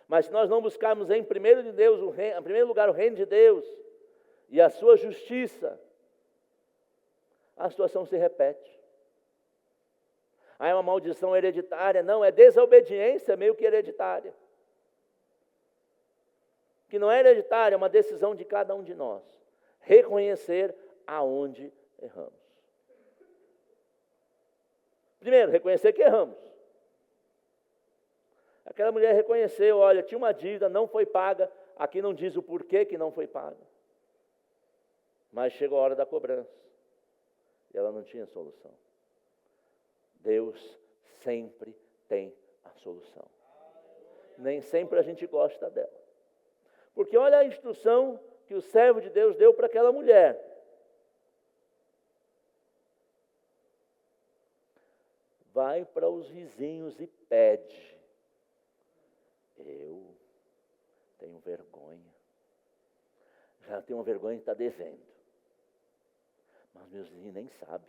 Mas se nós não buscarmos em primeiro lugar o reino de Deus e a sua justiça, a situação se repete. Ah, é uma maldição hereditária. Não, é desobediência meio que hereditária. Que não é hereditária, é uma decisão de cada um de nós. Reconhecer aonde erramos. Primeiro, reconhecer que erramos. Aquela mulher reconheceu, olha, tinha uma dívida, não foi paga, aqui não diz o porquê que não foi paga. Mas chegou a hora da cobrança. E ela não tinha solução. Deus sempre tem a solução. Nem sempre a gente gosta dela. Porque olha a instrução que o servo de Deus deu para aquela mulher. Vai para os vizinhos e pede. Eu tenho vergonha. Já tenho uma vergonha de estar devendo. Mas meus vizinhos nem sabem.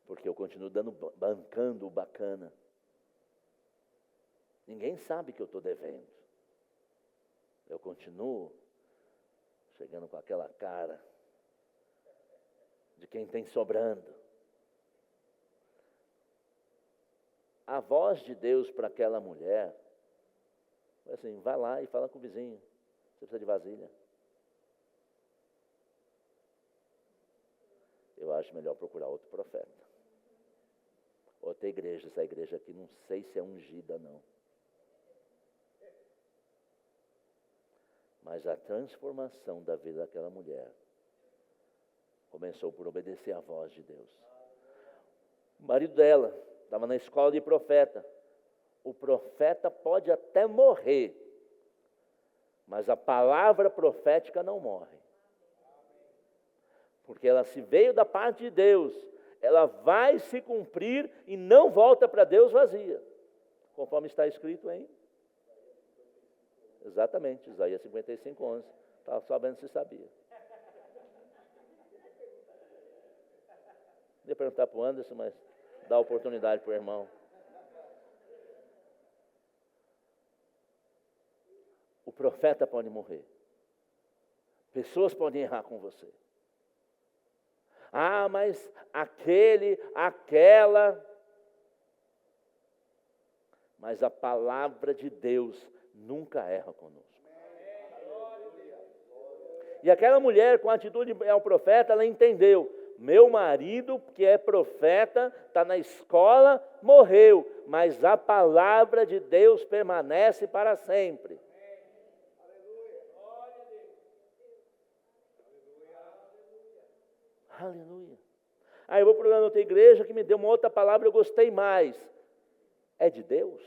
Porque eu continuo bancando o bacana. Ninguém sabe que eu estou devendo. Eu continuo chegando com aquela cara de quem tem sobrando. A voz de Deus para aquela mulher foi assim, vai lá e fala com o vizinho, você precisa de vasilha. Eu acho melhor procurar outro profeta. Outra igreja, essa igreja aqui não sei se é ungida não. Mas a transformação da vida daquela mulher começou por obedecer à voz de Deus. O marido dela estava na escola de profeta. O profeta pode até morrer, mas a palavra profética não morre. Porque ela se veio da parte de Deus, ela vai se cumprir e não volta para Deus vazia, conforme está escrito em... Exatamente, Isaías 55:11. Estava sabendo se sabia. Ia perguntar para o Anderson, mas dá oportunidade para o irmão. O profeta pode morrer. Pessoas podem errar com você. Ah, mas aquela. Mas a palavra de Deus nunca erra conosco. E aquela mulher, com a atitude ao profeta, ela entendeu. Meu marido, que é profeta, está na escola, morreu. Mas a palavra de Deus permanece para sempre. Aleluia. Aí eu vou para outra igreja que me deu uma outra palavra, eu gostei mais. É de Deus?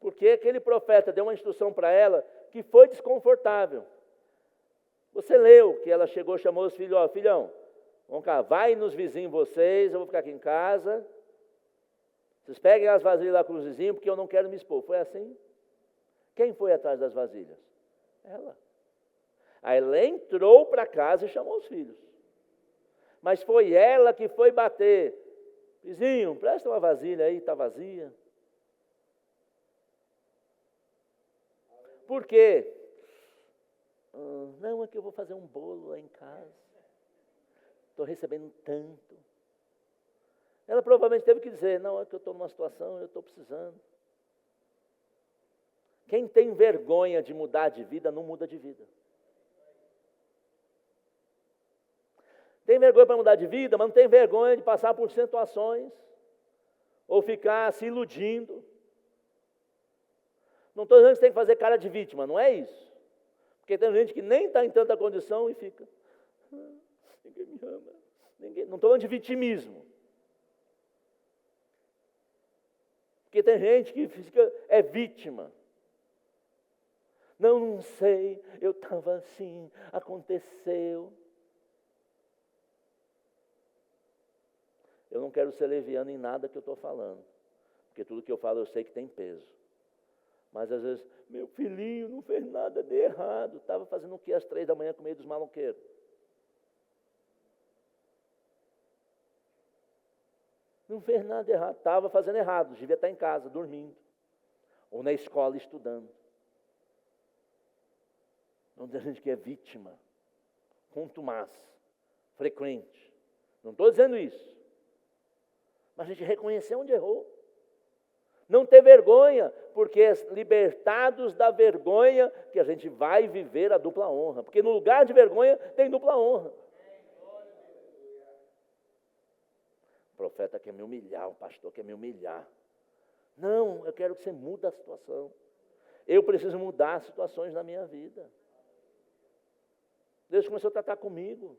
Porque aquele profeta deu uma instrução para ela que foi desconfortável. Você leu que ela chegou, chamou os filhos, ó, filhão, vamos cá, vai nos vizinhos vocês, eu vou ficar aqui em casa. Vocês peguem as vasilhas lá com os vizinhos, porque eu não quero me expor. Foi assim? Quem foi atrás das vasilhas? Ela. Aí ela entrou para casa e chamou os filhos. Mas foi ela que foi bater. Vizinho, presta uma vasilha aí, está vazia. Por quê? Não, é que eu vou fazer um bolo lá em casa. Estou recebendo tanto. Ela provavelmente teve que dizer, não, é que eu estou numa situação, eu estou precisando. Quem tem vergonha de mudar de vida, não muda de vida. Tem vergonha para mudar de vida, mas não tem vergonha de passar por situações ou ficar se iludindo. Não estou dizendo que você tem que fazer cara de vítima, não é isso. Porque tem gente que nem está em tanta condição e fica, ninguém me ama. Não estou falando de vitimismo. Porque tem gente que é vítima. Não sei, eu estava assim, aconteceu. Eu não quero ser leviano em nada que eu estou falando, porque tudo que eu falo eu sei que tem peso. Mas às vezes, meu filhinho não fez nada de errado, estava fazendo o que às 3 da manhã com meio dos maloqueiros? Não fez nada de errado, estava fazendo errado, devia estar em casa, dormindo, ou na escola estudando. Não tem gente que é vítima, contumaz, frequente. Não estou dizendo isso. Mas a gente reconhecer onde errou. Não ter vergonha, porque é libertados da vergonha que a gente vai viver a dupla honra. Porque no lugar de vergonha tem dupla honra. O profeta quer me humilhar, o pastor quer me humilhar. Não, eu quero que você mude a situação. Eu preciso mudar as situações na minha vida. Deus começou a tratar comigo.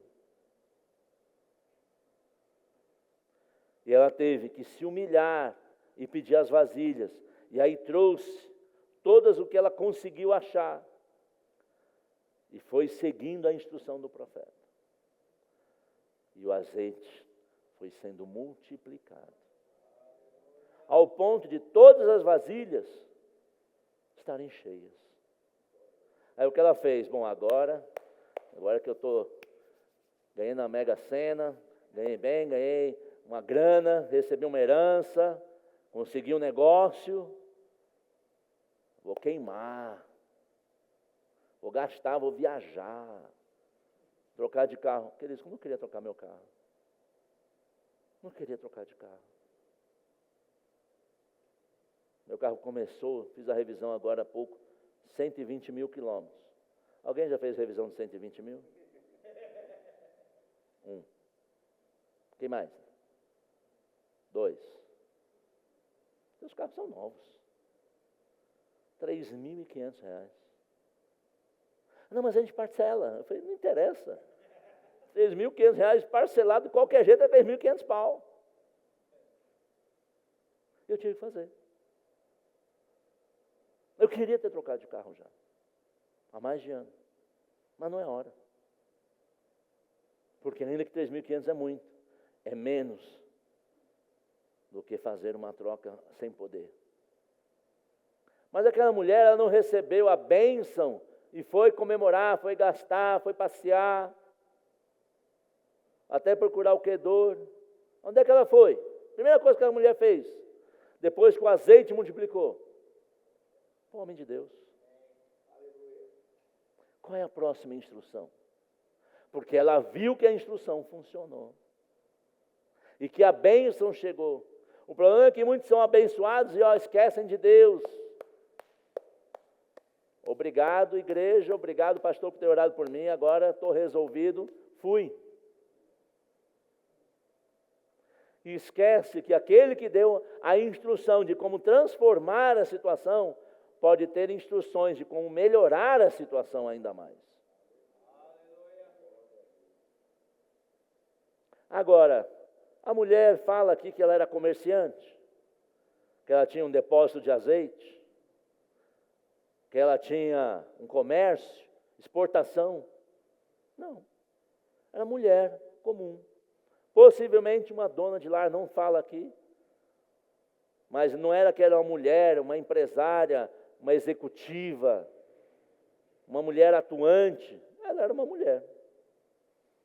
E ela teve que se humilhar e pedir as vasilhas. E aí trouxe todas o que ela conseguiu achar. E foi seguindo a instrução do profeta. E o azeite foi sendo multiplicado. Ao ponto de todas as vasilhas estarem cheias. Aí o que ela fez? Bom, agora que eu estou ganhando a Mega Sena, ganhei uma grana, recebi uma herança, consegui um negócio, vou queimar, vou gastar, vou viajar, trocar de carro. Queridos, como eu queria trocar meu carro? Não queria trocar de carro. Meu carro começou, fiz a revisão agora há pouco, 120 mil quilômetros. Alguém já fez revisão de 120 mil? Quem mais? 2. Os carros são novos. R$3.500. Não, mas a gente parcela. Eu falei, não interessa. R$3.500 parcelado de qualquer jeito é 3.500 pau. Eu tive que fazer. Eu queria ter trocado de carro já. Há mais de ano. Mas não é hora. Porque ainda que 3.500 é muito, é menos do que fazer uma troca sem poder. Mas aquela mulher, ela não recebeu a bênção e foi comemorar, foi gastar, foi passear, até procurar o credor. Onde é que ela foi? Primeira coisa que a mulher fez, depois que o azeite multiplicou, o homem de Deus. Qual é a próxima instrução? Porque ela viu que a instrução funcionou e que a bênção chegou. O problema é que muitos são abençoados e esquecem de Deus. Obrigado, igreja, obrigado, pastor, por ter orado por mim, agora estou resolvido, fui. E esquece que aquele que deu a instrução de como transformar a situação, pode ter instruções de como melhorar a situação ainda mais. Agora, a mulher fala aqui que ela era comerciante, que ela tinha um depósito de azeite, que ela tinha um comércio, exportação. Não, era mulher comum. Possivelmente uma dona de lar, não fala aqui, mas não era que era uma mulher, uma empresária, uma executiva, uma mulher atuante. Ela era uma mulher.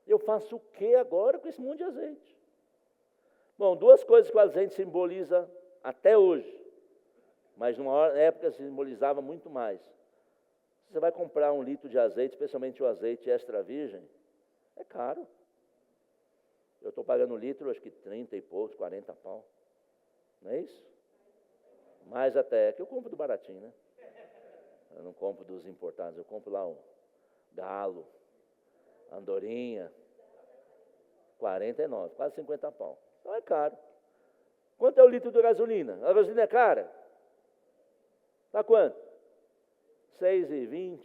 Eu faço o que agora com esse monte de azeite? Bom, duas coisas que o azeite simboliza até hoje, mas numa época simbolizava muito mais. Você vai comprar 1 litro de azeite, especialmente o azeite extra virgem, é caro. Eu estou pagando litro, acho que 30 e poucos, 40 pau. Não é isso? Mais até, que eu compro do baratinho, né? Eu não compro dos importados, eu compro lá o Galo, Andorinha, 49, quase 50 pau. Então é caro. Quanto é o litro de gasolina? A gasolina é cara? Está quanto? 6,20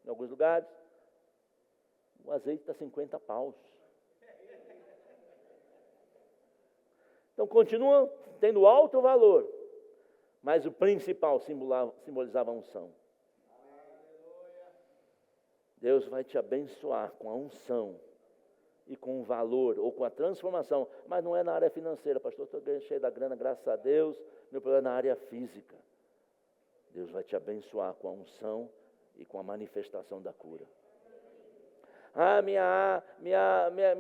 em alguns lugares. O azeite está 50 paus. Então continua tendo alto valor, mas o principal simbolizava a unção. Deus vai te abençoar com a unção e com o valor, ou com a transformação, mas não é na área financeira, pastor, estou cheio da grana, graças a Deus, meu problema é na área física. Deus vai te abençoar com a unção e com a manifestação da cura. Minha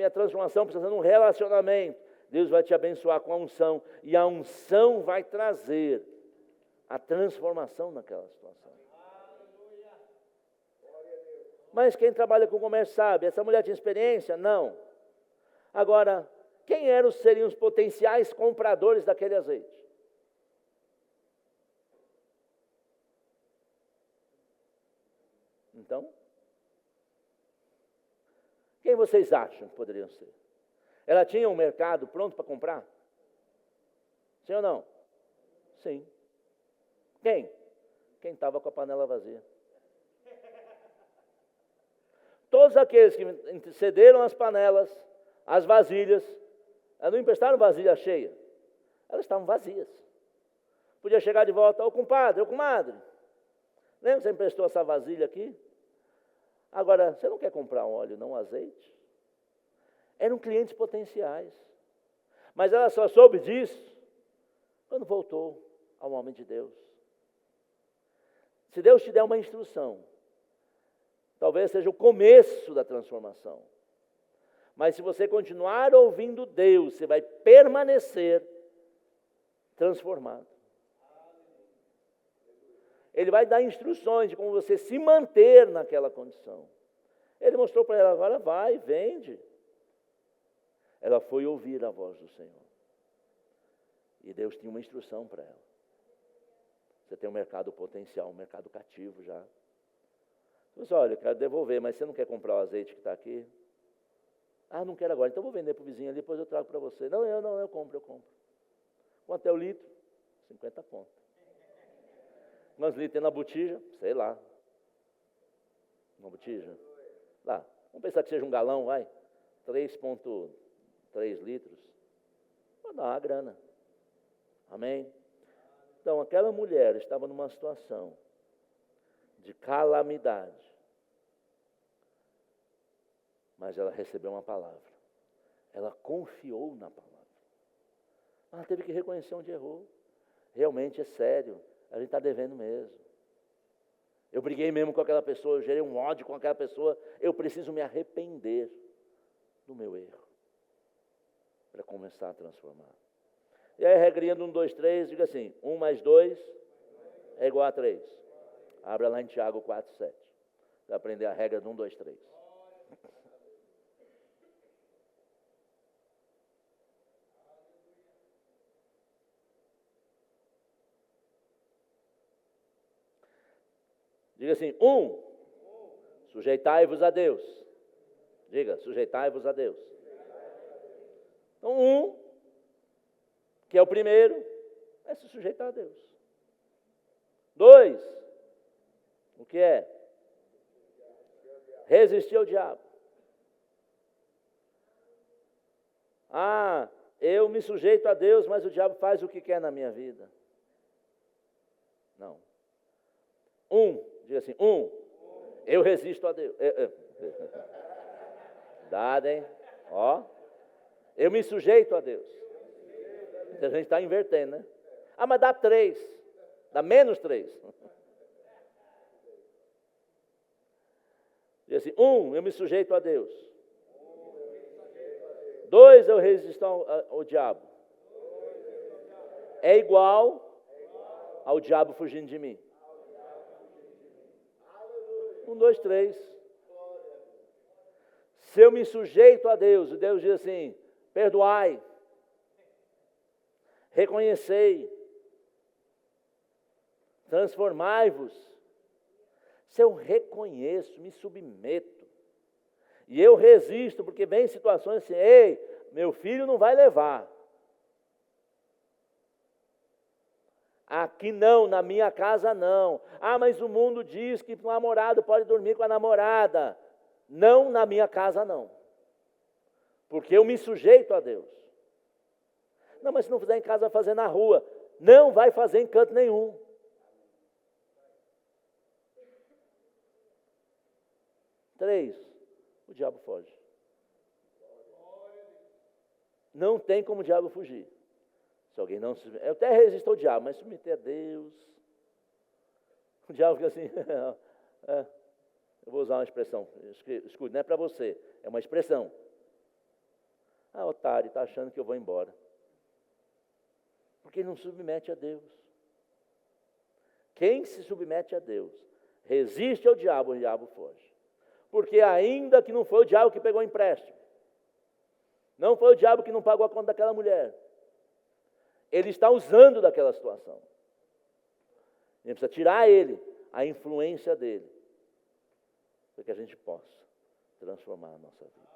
transformação precisa de um relacionamento. Deus vai te abençoar com a unção, e a unção vai trazer a transformação naquela situação. Mas quem trabalha com comércio sabe, essa mulher tinha experiência? Não. Agora, quem seriam os potenciais compradores daquele azeite? Então, quem vocês acham que poderiam ser? Ela tinha um mercado pronto para comprar? Sim ou não? Sim. Quem? Quem estava com a panela vazia. Todos aqueles que cederam as panelas, as vasilhas, elas não emprestaram vasilha cheia, elas estavam vazias. Podia chegar de volta, ô compadre, ô comadre, lembra que você emprestou essa vasilha aqui? Agora, você não quer comprar um óleo, não um azeite? Eram clientes potenciais. Mas ela só soube disso quando voltou ao homem de Deus. Se Deus te der uma instrução, talvez seja o começo da transformação. Mas se você continuar ouvindo Deus, você vai permanecer transformado. Ele vai dar instruções de como você se manter naquela condição. Ele mostrou para ela, agora vai, vende. Ela foi ouvir a voz do Senhor. E Deus tinha uma instrução para ela. Você tem um mercado potencial, um mercado cativo já. Você disse, olha, eu quero devolver, mas você não quer comprar o azeite que está aqui? Ah, não quero agora, então vou vender para o vizinho ali, depois eu trago para você. Não, eu compro. Quanto é o litro? 50 conto. Quantos litros tem na botija? Sei lá. Uma botija? Lá. Vamos pensar que seja um galão, vai. 3,3 litros. Vai dar uma grana. Amém? Então, aquela mulher estava numa situação de calamidade. Mas ela recebeu uma palavra. Ela confiou na palavra. Ela teve que reconhecer onde errou. Realmente é sério. A gente está devendo mesmo. Eu briguei mesmo com aquela pessoa, eu gerei um ódio com aquela pessoa. Eu preciso me arrepender do meu erro. Para começar a transformar. E aí a regrinha do 1, 2, 3, diga assim, 1 mais 2 é igual a 3. Abra lá em Tiago 4, 7. Vai aprender a regra do 1, 2, 3. Diga assim, 1, sujeitai-vos a Deus. Diga, sujeitai-vos a Deus. Então, 1, que é o primeiro, é se sujeitar a Deus. 2, o que é? Resistir ao diabo. Ah, eu me sujeito a Deus, mas o diabo faz o que quer na minha vida. Não. 1, diga assim, 1, eu resisto a Deus. Dado, hein? Ó, eu me sujeito a Deus. A gente está invertendo, né? Ah, mas dá 3, dá menos 3. Diz assim, 1, eu me sujeito a Deus. 2, eu resisto ao diabo. É igual ao diabo fugindo de mim. 1, 2, 3. Se eu me sujeito a Deus, e Deus diz assim, perdoai, reconhecei, transformai-vos. Se eu reconheço, me submeto, e eu resisto, porque vem situações assim, ei, meu filho não vai levar. Aqui não, na minha casa não. Ah, mas o mundo diz que o namorado pode dormir com a namorada. Não, na minha casa não. Porque eu me sujeito a Deus. Não, mas se não fizer em casa, vai fazer na rua. Não vai fazer em canto nenhum. Três, o diabo foge. Não tem como o diabo fugir. Se alguém não se... Eu até resisto ao diabo, mas submeter a Deus. O diabo fica assim... Eu vou usar uma expressão. Escute, não é para você. É uma expressão. Ah, otário, está achando que eu vou embora. Porque ele não submete a Deus. Quem se submete a Deus, resiste ao diabo, o diabo foge. Porque ainda que não foi o diabo que pegou o empréstimo, não foi o diabo que não pagou a conta daquela mulher, ele está usando daquela situação. A gente precisa tirar ele, a influência dele, para que a gente possa transformar a nossa vida.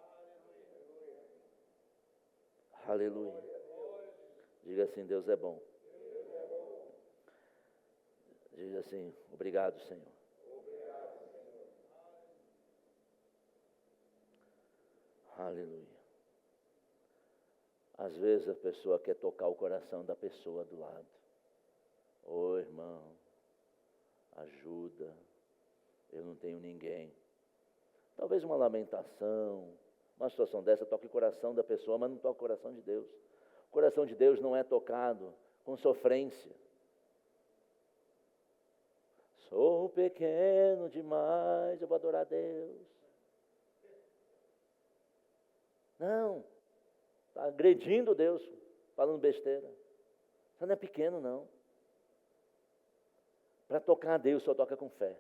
Aleluia. Diga assim, Deus é bom. Diga assim, obrigado, Senhor. Aleluia. Às vezes a pessoa quer tocar o coração da pessoa do lado. Ô irmão, ajuda, eu não tenho ninguém. Talvez uma lamentação, uma situação dessa toque o coração da pessoa, mas não toca o coração de Deus. O coração de Deus não é tocado com sofrência. Sou pequeno demais, eu vou adorar a Deus. Não, está agredindo Deus, falando besteira. Você não é pequeno, não. Para tocar a Deus, só toca com fé.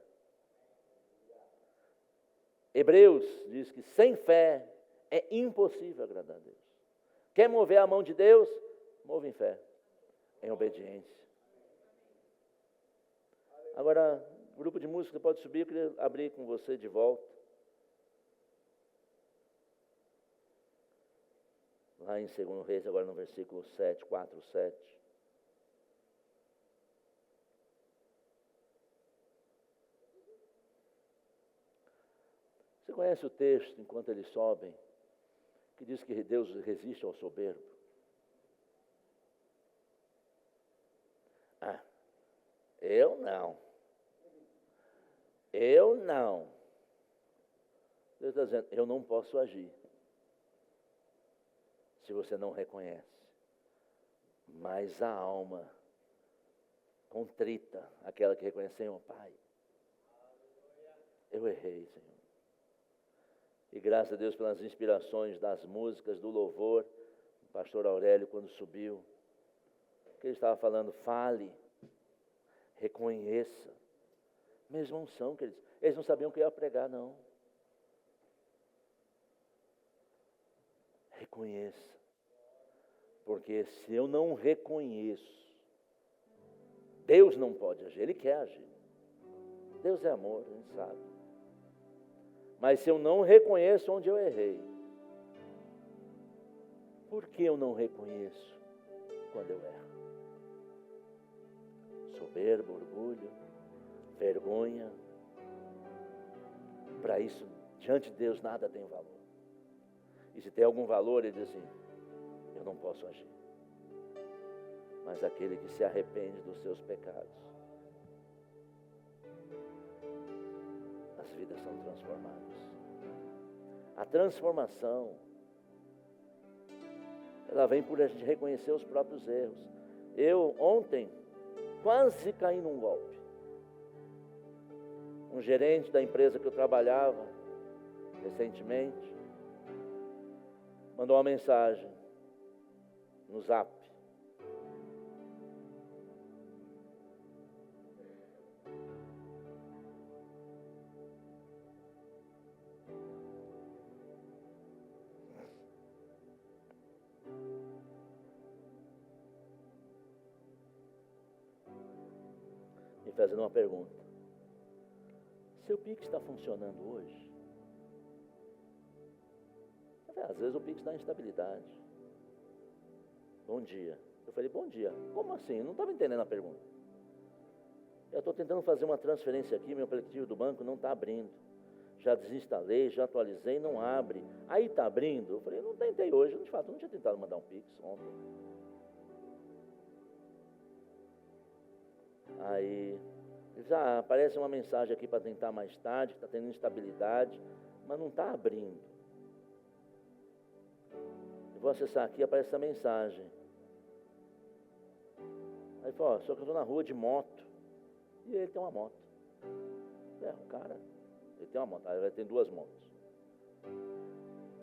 Hebreus diz que sem fé é impossível agradar a Deus. Quer mover a mão de Deus? Move em fé, em obediência. Agora, grupo de música pode subir, eu queria abrir com você de volta. Lá em 2 Reis, agora no versículo 7, 4, 7. Você conhece o texto, enquanto eles sobem, que diz que Deus resiste ao soberbo? Ah, eu não. Eu não. Deus está dizendo, eu não posso agir se você não reconhece. Mas a alma contrita, aquela que reconhece, Senhor, Pai, eu errei, Senhor. E graças a Deus pelas inspirações das músicas, do louvor, o pastor Aurélio, quando subiu, que ele estava falando, fale, reconheça. Mesma unção que eles não sabiam o que ia pregar, não. Reconheça. Porque se eu não reconheço, Deus não pode agir, Ele quer agir. Deus é amor, a gente sabe. Mas se eu não reconheço onde eu errei, por que eu não reconheço quando eu erro? Soberba, orgulho, vergonha. Para isso, diante de Deus, nada tem valor. E se tem algum valor, Ele diz assim, eu não posso agir. Mas aquele que se arrepende dos seus pecados, as vidas são transformadas. A transformação, ela vem por a gente reconhecer os próprios erros. Eu, ontem, quase caí num golpe. Um gerente da empresa que eu trabalhava, recentemente, mandou uma mensagem no Zap. Me fazendo uma pergunta. Seu Pix está funcionando hoje? Às vezes o Pix está em instabilidade. Bom dia. Eu falei, bom dia. Como assim? Eu não estava entendendo a pergunta. Eu estou tentando fazer uma transferência aqui, meu aplicativo do banco não está abrindo. Já desinstalei, já atualizei, não abre. Aí está abrindo. Eu falei, eu não tentei hoje. De fato, eu não tinha tentado mandar um Pix ontem. Aí, já aparece uma mensagem aqui para tentar mais tarde, que está tendo instabilidade, mas não está abrindo. Eu vou acessar aqui, aparece essa mensagem. Aí fala, só que eu estou na rua de moto. E ele tem uma moto. O cara, ele tem uma moto, aí vai ter 2 motos.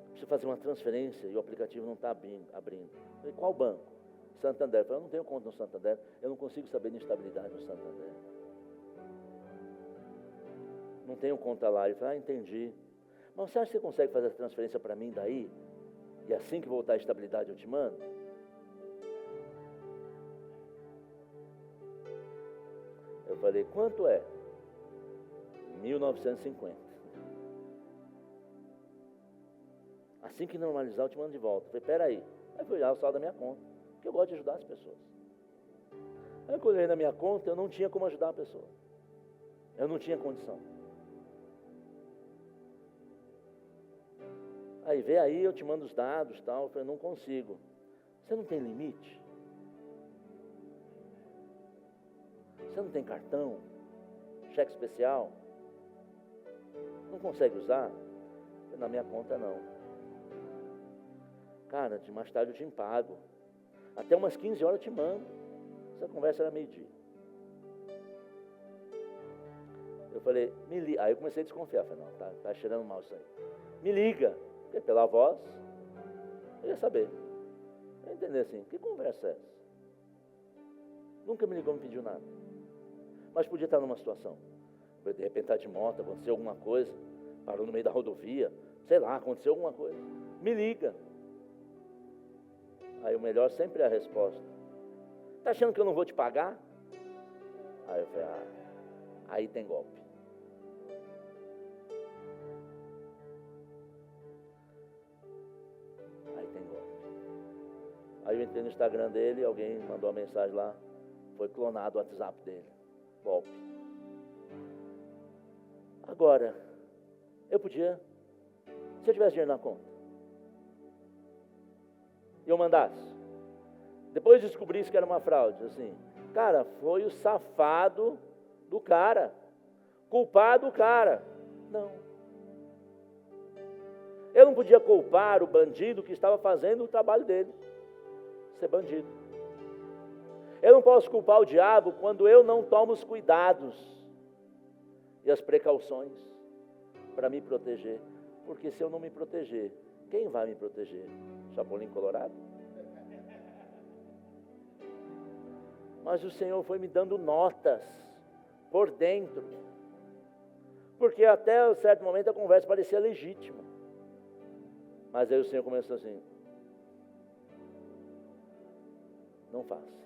Preciso fazer uma transferência e o aplicativo não está abrindo. Eu falei, qual banco? Santander. Eu falei, eu não tenho conta no Santander, eu não consigo saber de instabilidade no Santander. Não tenho conta lá. Ele falou, entendi. Mas você acha que você consegue fazer essa transferência para mim daí? E assim que voltar a estabilidade eu te mando? Eu falei, quanto é? 1.950. Assim que normalizar eu te mando de volta. Eu falei, peraí. Aí fui olhar o saldo da minha conta, porque eu gosto de ajudar as pessoas. Aí quando eu olhei na minha conta, eu não tinha como ajudar a pessoa. Eu não tinha condição. Aí vê aí, eu te mando os dados, tal. Eu falei, não consigo. Você não tem limite? Você não tem cartão? Cheque especial? Não consegue usar? Na minha conta não. Cara, de mais tarde eu te pago. Até umas 15 horas eu te mando. Essa conversa era meio-dia. Eu falei, me liga. Aí eu comecei a desconfiar. Falei, não, tá cheirando mal isso aí. Me liga. Porque pela voz, eu ia saber. Eu ia entender assim, que conversa é essa? Nunca me ligou, não pediu nada. Mas podia estar numa situação. De repente está de moto, aconteceu alguma coisa, parou no meio da rodovia, sei lá, aconteceu alguma coisa. Me liga. Aí o melhor sempre é a resposta. Está achando que eu não vou te pagar? Aí eu falei, aí tem golpe. Aí tem golpe. Aí eu entrei no Instagram dele, alguém mandou uma mensagem lá, foi clonado o WhatsApp dele. Golpe. Agora, eu podia, se eu tivesse dinheiro na conta, e eu mandasse, depois descobrisse que era uma fraude, assim, cara, foi o safado do cara, culpado o cara. Não. eu não podia culpar o bandido que estava fazendo o trabalho dele, ser bandido. Eu não posso culpar o diabo quando eu não tomo os cuidados e as precauções para me proteger. Porque se eu não me proteger, quem vai me proteger? Chapolin Colorado? Mas o Senhor foi me dando notas por dentro. Porque até um certo momento a conversa parecia legítima. Mas aí o Senhor começou assim: não faça.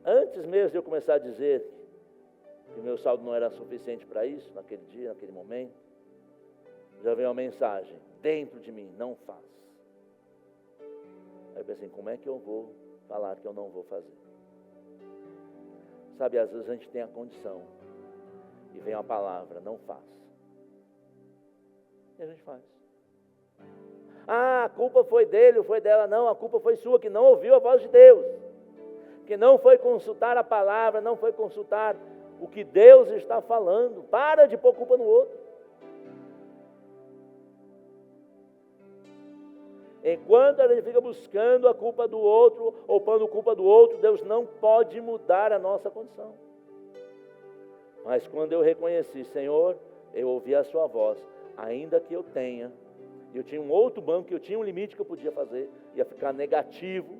Antes mesmo de eu começar a dizer que o meu saldo não era suficiente para isso, naquele dia, naquele momento, já veio uma mensagem dentro de mim: não faça. Aí eu pensei: como é que eu vou falar que eu não vou fazer? Sabe, às vezes a gente tem a condição e vem a palavra: não faça. E a gente faz. Ah, a culpa foi dele ou foi dela. Não, a culpa foi sua, que não ouviu a voz de Deus, que não foi consultar a palavra, não foi consultar o que Deus está falando. Para de pôr culpa no outro. Enquanto a gente fica buscando a culpa do outro, ou pondo culpa do outro, Deus não pode mudar a nossa condição. Mas quando eu reconheci: Senhor, eu ouvi a sua voz, ainda que eu tinha um outro banco, que eu tinha um limite que eu podia fazer, ia ficar negativo.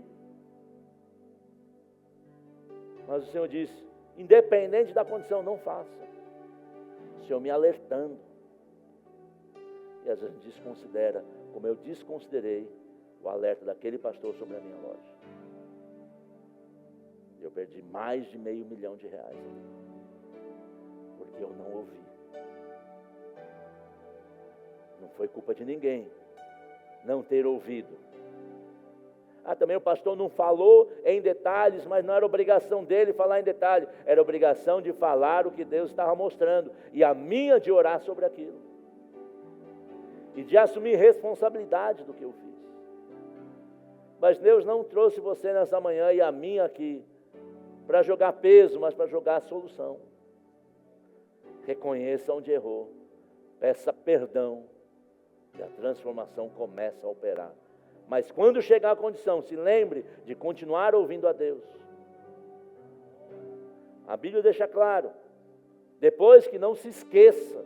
Mas o Senhor disse: independente da condição, não faça. O Senhor me alertando. E às vezes desconsidera, como eu desconsiderei o alerta daquele pastor sobre a minha loja. Eu perdi mais de R$500 mil ali, porque eu não ouvi. Não foi culpa de ninguém não ter ouvido. Também o pastor não falou em detalhes, mas não era obrigação dele falar em detalhes, era obrigação de falar o que Deus estava mostrando, e a minha de orar sobre aquilo, e de assumir responsabilidade do que eu fiz. Mas Deus não trouxe você nessa manhã e a mim aqui para jogar peso, mas para jogar a solução. Reconheça onde errou, peça perdão, e a transformação começa a operar. Mas quando chegar a condição, se lembre de continuar ouvindo a Deus. A Bíblia deixa claro, depois, que não se esqueça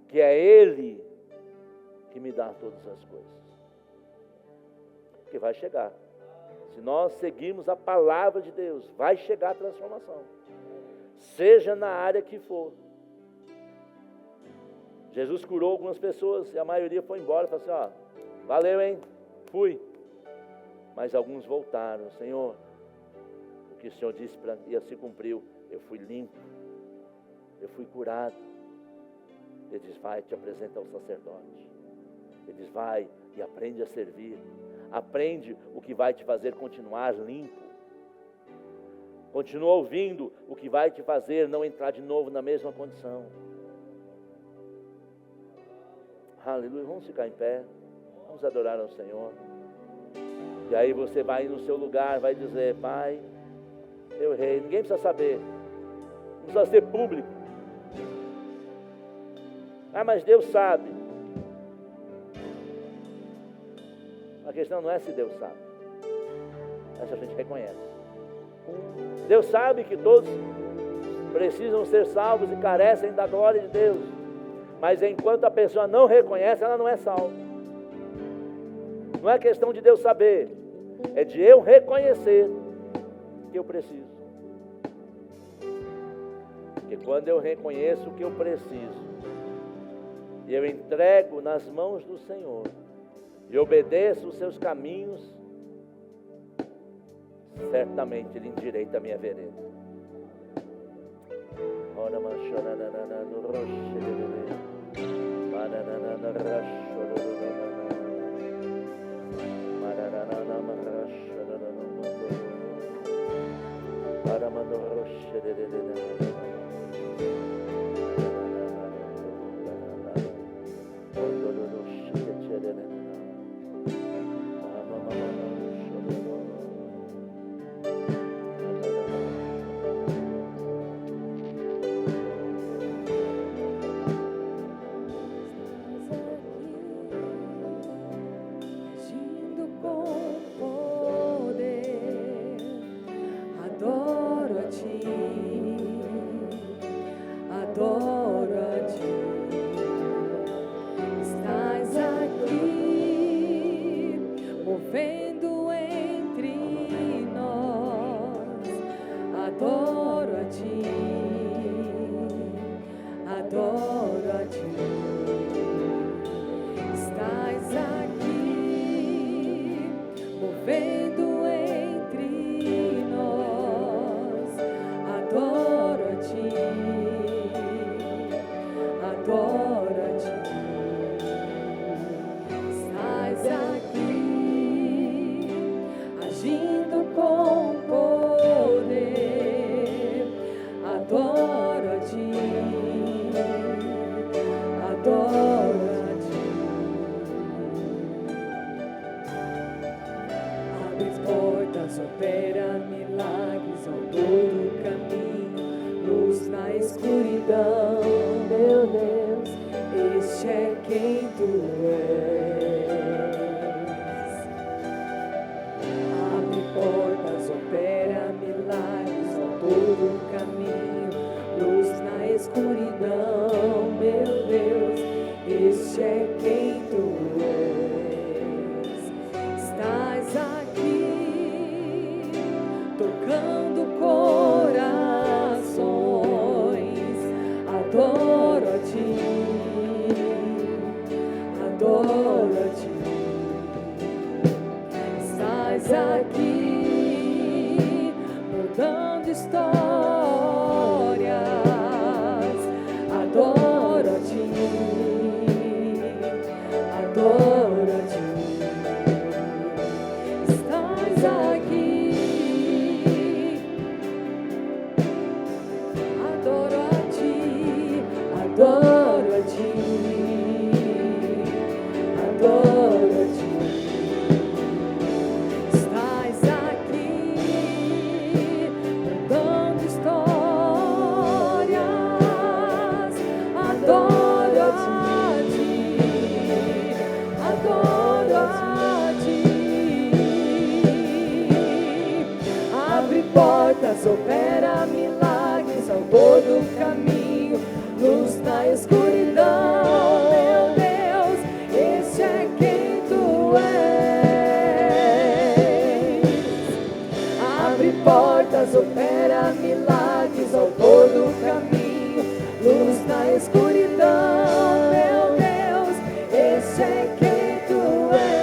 que é Ele que me dá todas as coisas. Porque vai chegar. Se nós seguirmos a palavra de Deus, vai chegar a transformação. Seja na área que for. Jesus curou algumas pessoas e a maioria foi embora e falou assim: valeu, hein? Fui. Mas alguns voltaram: Senhor, o que o Senhor disse para mim se cumpriu. Eu fui limpo, eu fui curado. Ele diz: vai, te apresenta ao sacerdote. Ele diz: vai e aprende a servir. Aprende o que vai te fazer continuar limpo. Continua ouvindo o que vai te fazer não entrar de novo na mesma condição. Aleluia, vamos ficar em pé, vamos adorar ao Senhor. E aí você vai no seu lugar, vai dizer: Pai, eu errei. Ninguém precisa saber, não precisa ser público. Mas Deus sabe. A questão não é se Deus sabe, é se a gente reconhece. Deus sabe que todos precisam ser salvos e carecem da glória de Deus. Mas enquanto a pessoa não reconhece, ela não é salva. Não é questão de Deus saber, é de eu reconhecer que eu preciso. Porque quando eu reconheço que eu preciso, e eu entrego nas mãos do Senhor, e obedeço os seus caminhos, certamente Ele endireita a minha vereda. Ora, manchonanana, no roche, adoro a ti. Estás aqui, movendo entre nós. Adoro a ti, adoro a ti. Estás aqui, movendo entre nós. Adoro a ti, adoro a ti. Estás aqui, agindo com poder. Adoro a ti, adoro a ti. Abre portas, opera milagres ao todo caminho, luz na escuridão, meu Deus, este é quem tu és. Abre portas, opera milagres ao todo caminho, luz na escuridão, meu Deus, este é quem tu és. Estás aqui, tocando corações. Adoro a ti, adoro a ti. Estás aqui, mudando histórias. Adoro a ti, adoro a ti. Estás aqui, adoro a ti, adoro a ti, adoro a ti. Estás aqui, mudando histórias. Adoro a ti, adoro a ti. Abre portas, opera milagres ao todo caminho, luz na escuridão, meu Deus, este é quem tu és. Abre portas, opera milagres ao todo caminho, luz na escuridão, meu Deus, este é quem tu és.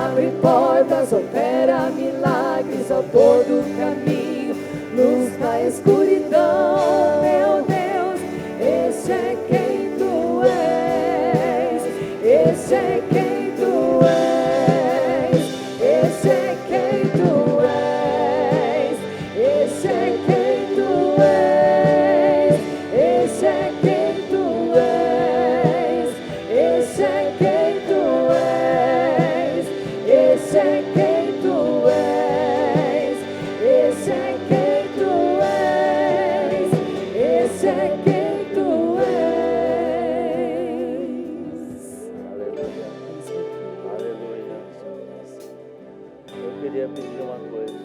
Abre portas, opera milagres ao todo caminho, luz na escuridão, meu Deus, este é quem tu és, este é quem tu és, este é quem tu és, este é quem tu és, este é quem tu és, este é quem tu és, este é quem tu és, este é quem tu és, esse é quem tu és. Aleluia. Aleluia. Eu queria pedir uma coisa.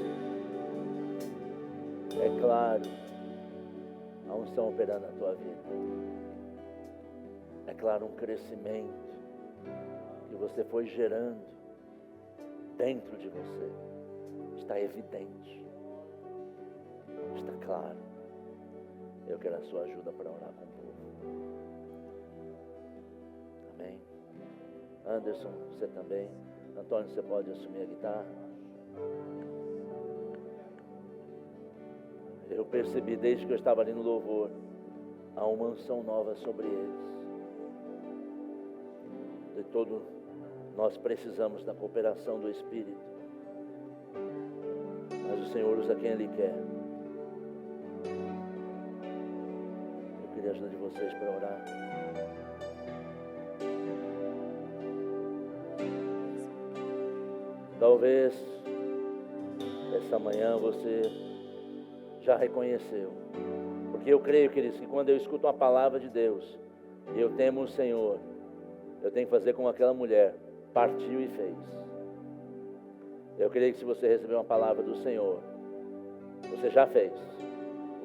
É claro, a unção operando na tua vida. É claro, um crescimento que você foi gerando dentro de você. Está evidente. Está claro. Eu quero a sua ajuda para orar com o povo. Amém. Anderson, você também. Antônio, você pode assumir a guitarra? Eu percebi desde que eu estava ali no louvor, há uma unção nova sobre eles. De todo, nós precisamos da cooperação do Espírito. Mas o Senhor usa quem Ele quer. Eu queria a ajuda de vocês para orar. Talvez essa manhã você já reconheceu. Porque eu creio, queridos, que quando eu escuto uma palavra de Deus e eu temo o Senhor, eu tenho que fazer como aquela mulher, partiu e fez. Eu creio que se você receber uma palavra do Senhor, você já fez.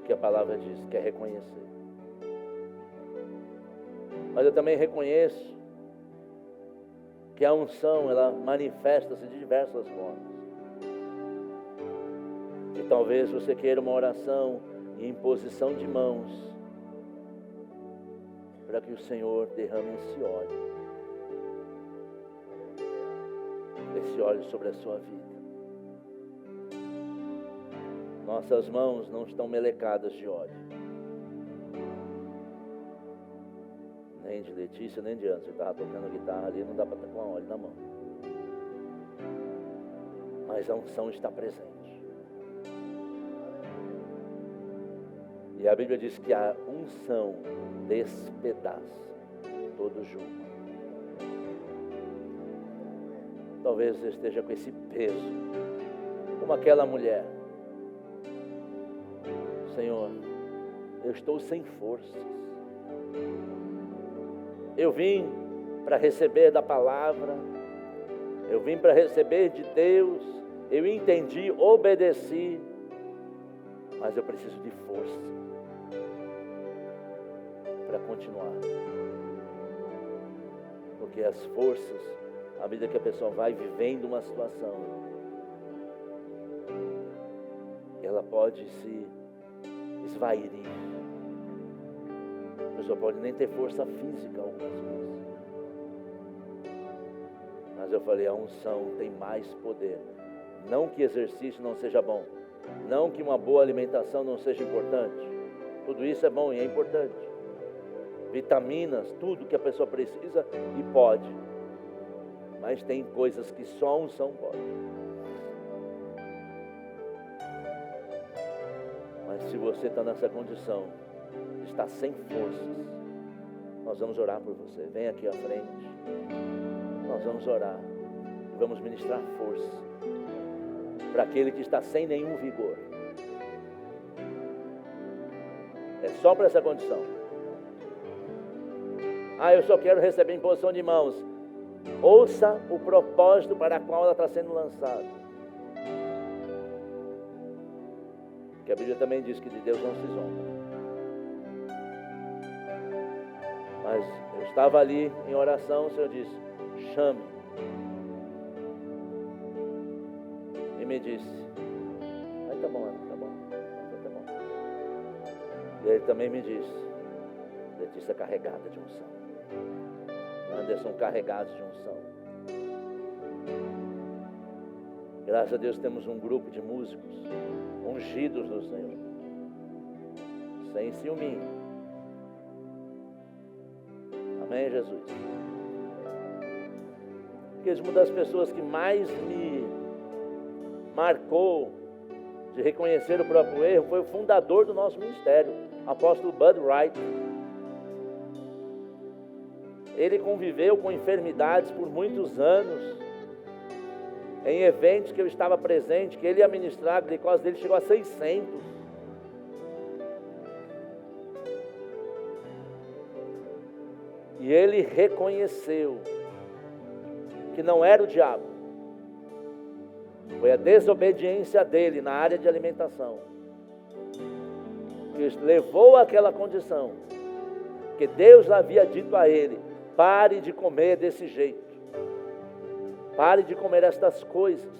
que a palavra diz, que é reconhecer. Mas eu também reconheço que a unção, ela manifesta-se de diversas formas. E talvez você queira uma oração e imposição de mãos para que o Senhor derrame esse óleo sobre a sua vida. Nossas mãos não estão melecadas de óleo, nem de Letícia, nem de Anderson. Eu estava tocando guitarra ali, não dá para estar com óleo na mão, mas a unção está presente. E a Bíblia diz que a unção despedaça todo jugo. Talvez você esteja com esse peso, como aquela mulher. Senhor, eu estou sem forças. Eu vim para receber da palavra, eu vim para receber de Deus, eu entendi, obedeci, mas eu preciso de força para continuar. Porque as forças, à medida que a pessoa vai vivendo uma situação, ela pode se esvair. A pessoa pode nem ter força física algumas vezes. Mas eu falei, a unção tem mais poder. Não que exercício não seja bom, não que uma boa alimentação não seja importante. Tudo isso é bom e é importante. Vitaminas, tudo que a pessoa precisa e pode. Mas tem coisas que só a unção pode. Mas se você está nessa condição, está sem forças, nós vamos orar por você. Vem aqui à frente. Nós vamos orar e vamos ministrar força para aquele que está sem nenhum vigor. É só para essa condição. Eu só quero receber imposição de mãos. Ouça o propósito para qual ela está sendo lançada. Que a Bíblia também diz que de Deus não se zomba. Mas eu estava ali em oração, o Senhor disse, chame. E me disse, tá bom, Ana, tá bom. E ele também me disse, Letícia carregada de unção. Anderson carregados de unção. Graças a Deus temos um grupo de músicos ungidos do Senhor, sem ciúminho. Amém, Jesus? Porque uma das pessoas que mais me marcou de reconhecer o próprio erro foi o fundador do nosso ministério, apóstolo Bud Wright. Ele conviveu com enfermidades por muitos anos. Em eventos que eu estava presente, que ele ia ministrar, a glicose dele chegou a 600. E ele reconheceu que não era o diabo. Foi a desobediência dele na área de alimentação que levou àquela condição. Que Deus havia dito a ele, pare de comer desse jeito. Pare de comer estas coisas.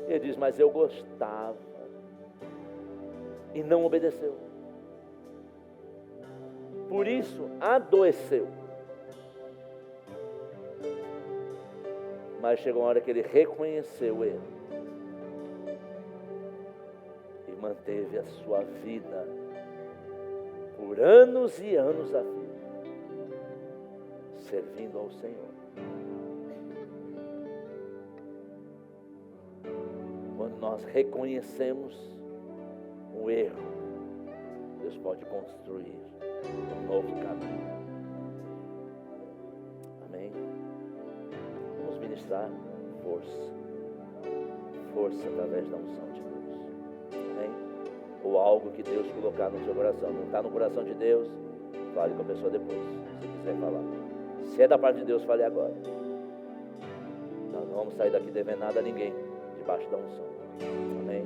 Ele diz, mas eu gostava. E não obedeceu. Por isso, adoeceu. Mas chegou uma hora que ele reconheceu o erro. E manteve a sua vida por anos e anos a fio, servindo ao Senhor. Quando nós reconhecemos o erro, Deus pode construir um novo caminho. Amém? Vamos ministrar força. Força através da unção de Deus. Amém? Ou algo que Deus colocar no seu coração. Não está no coração de Deus, fale com a pessoa depois, se quiser falar. Se é da parte de Deus, fale agora. Nós não vamos sair daqui devendo nada a ninguém, debaixo da unção. Amém?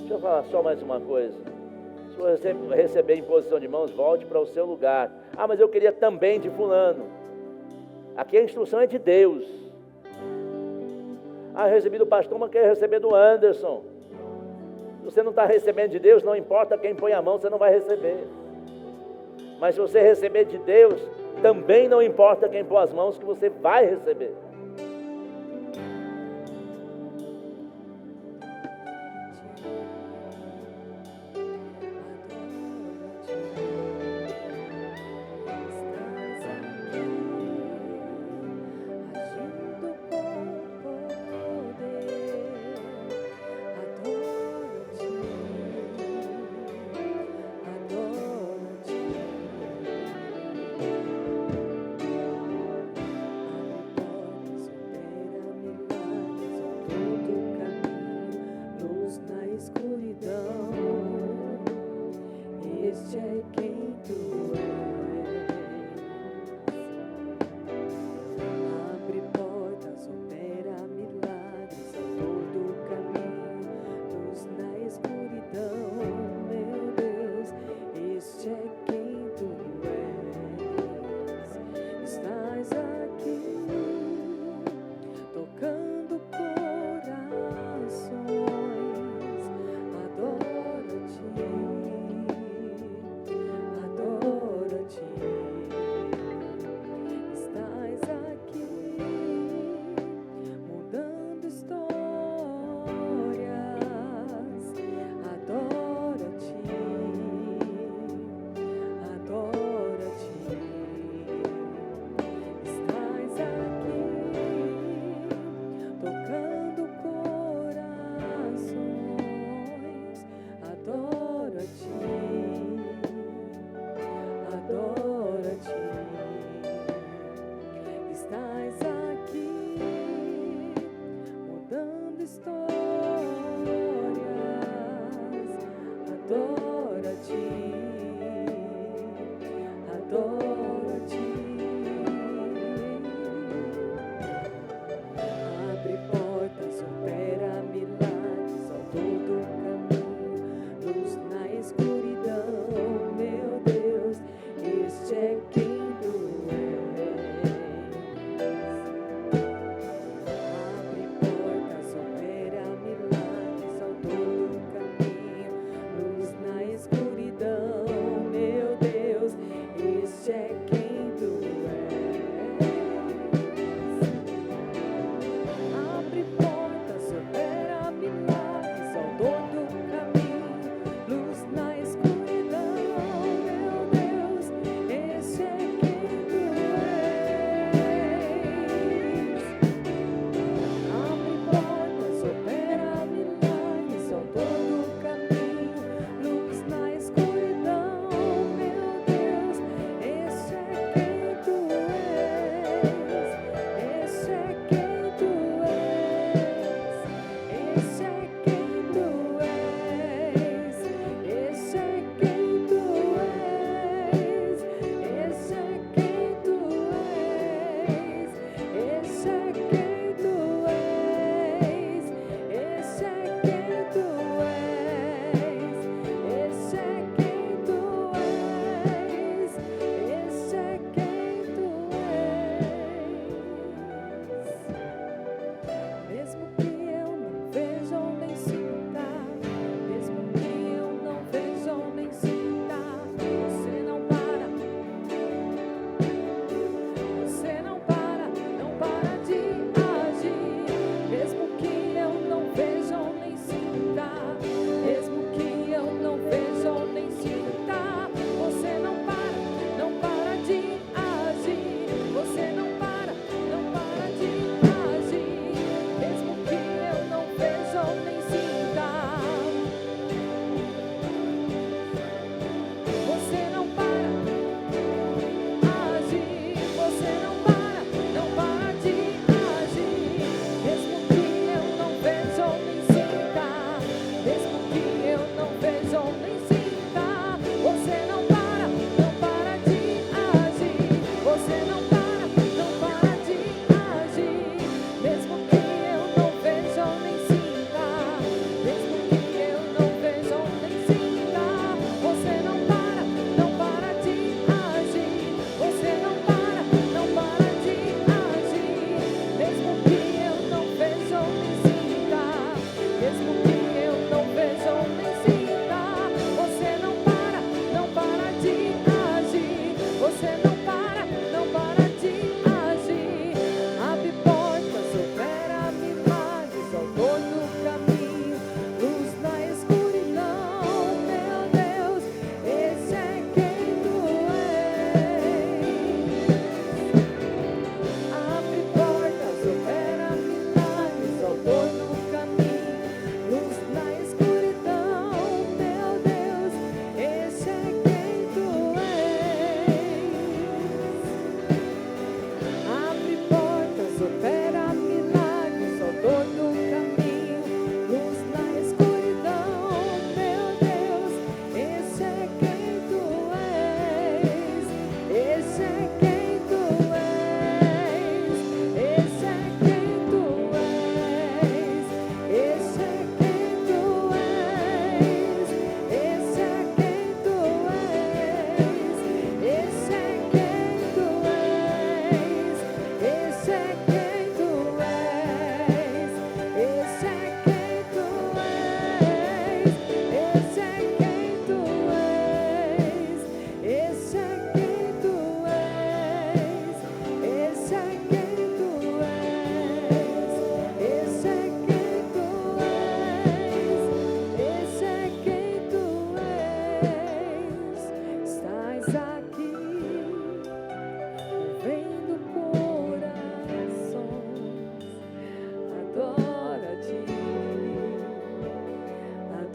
Deixa eu falar só mais uma coisa. Se você receber imposição de mãos, volte para o seu lugar. Ah, mas eu queria também de fulano. Aqui a instrução é de Deus. Ah, eu recebi do pastor, mas quero receber do Anderson. Se você não está recebendo de Deus, não importa quem põe a mão, você não vai receber. Mas se você receber de Deus, também não importa quem pôr as mãos, que você vai receber.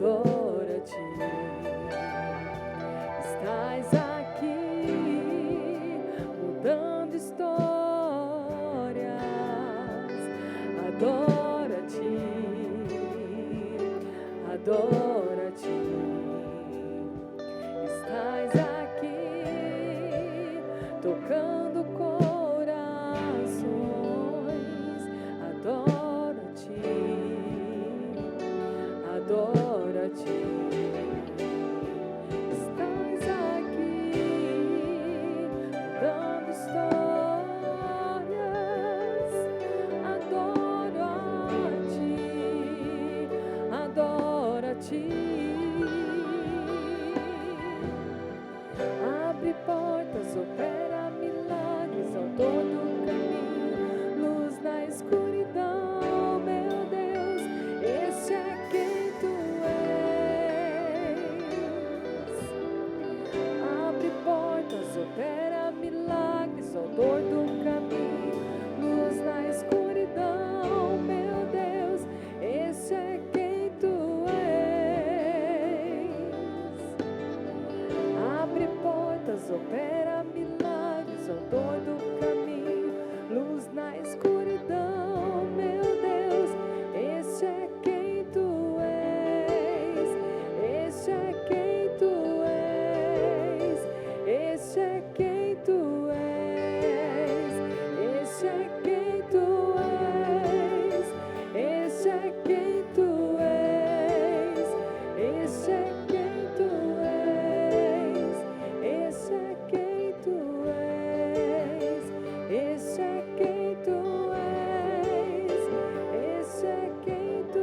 adoro-te. Estás aqui, mudando histórias. Adoro-te, adoro-te. Estás aqui, tocando corações. Adoro-te, adoro-te. Estás aqui, dando histórias. Adoro-te, adoro-te. Abre portas, opera milagres, autor do caminho, luz na escuridão, meu Deus, esse é quem tu és. Abre portas, opera milagres, autor do caminho, luz na escuridão, meu Deus, esse é quem tu és. Abre portas, opera milagres, autor do caminho, luz na escuridão, meu Deus, esse é quem tu és, esse é quem tu és, esse é quem tu és, esse é quem tu és, esse é quem tu és, esse é quem tu és, esse é quem tu és, esse é quem tu és, esse é quem tu és.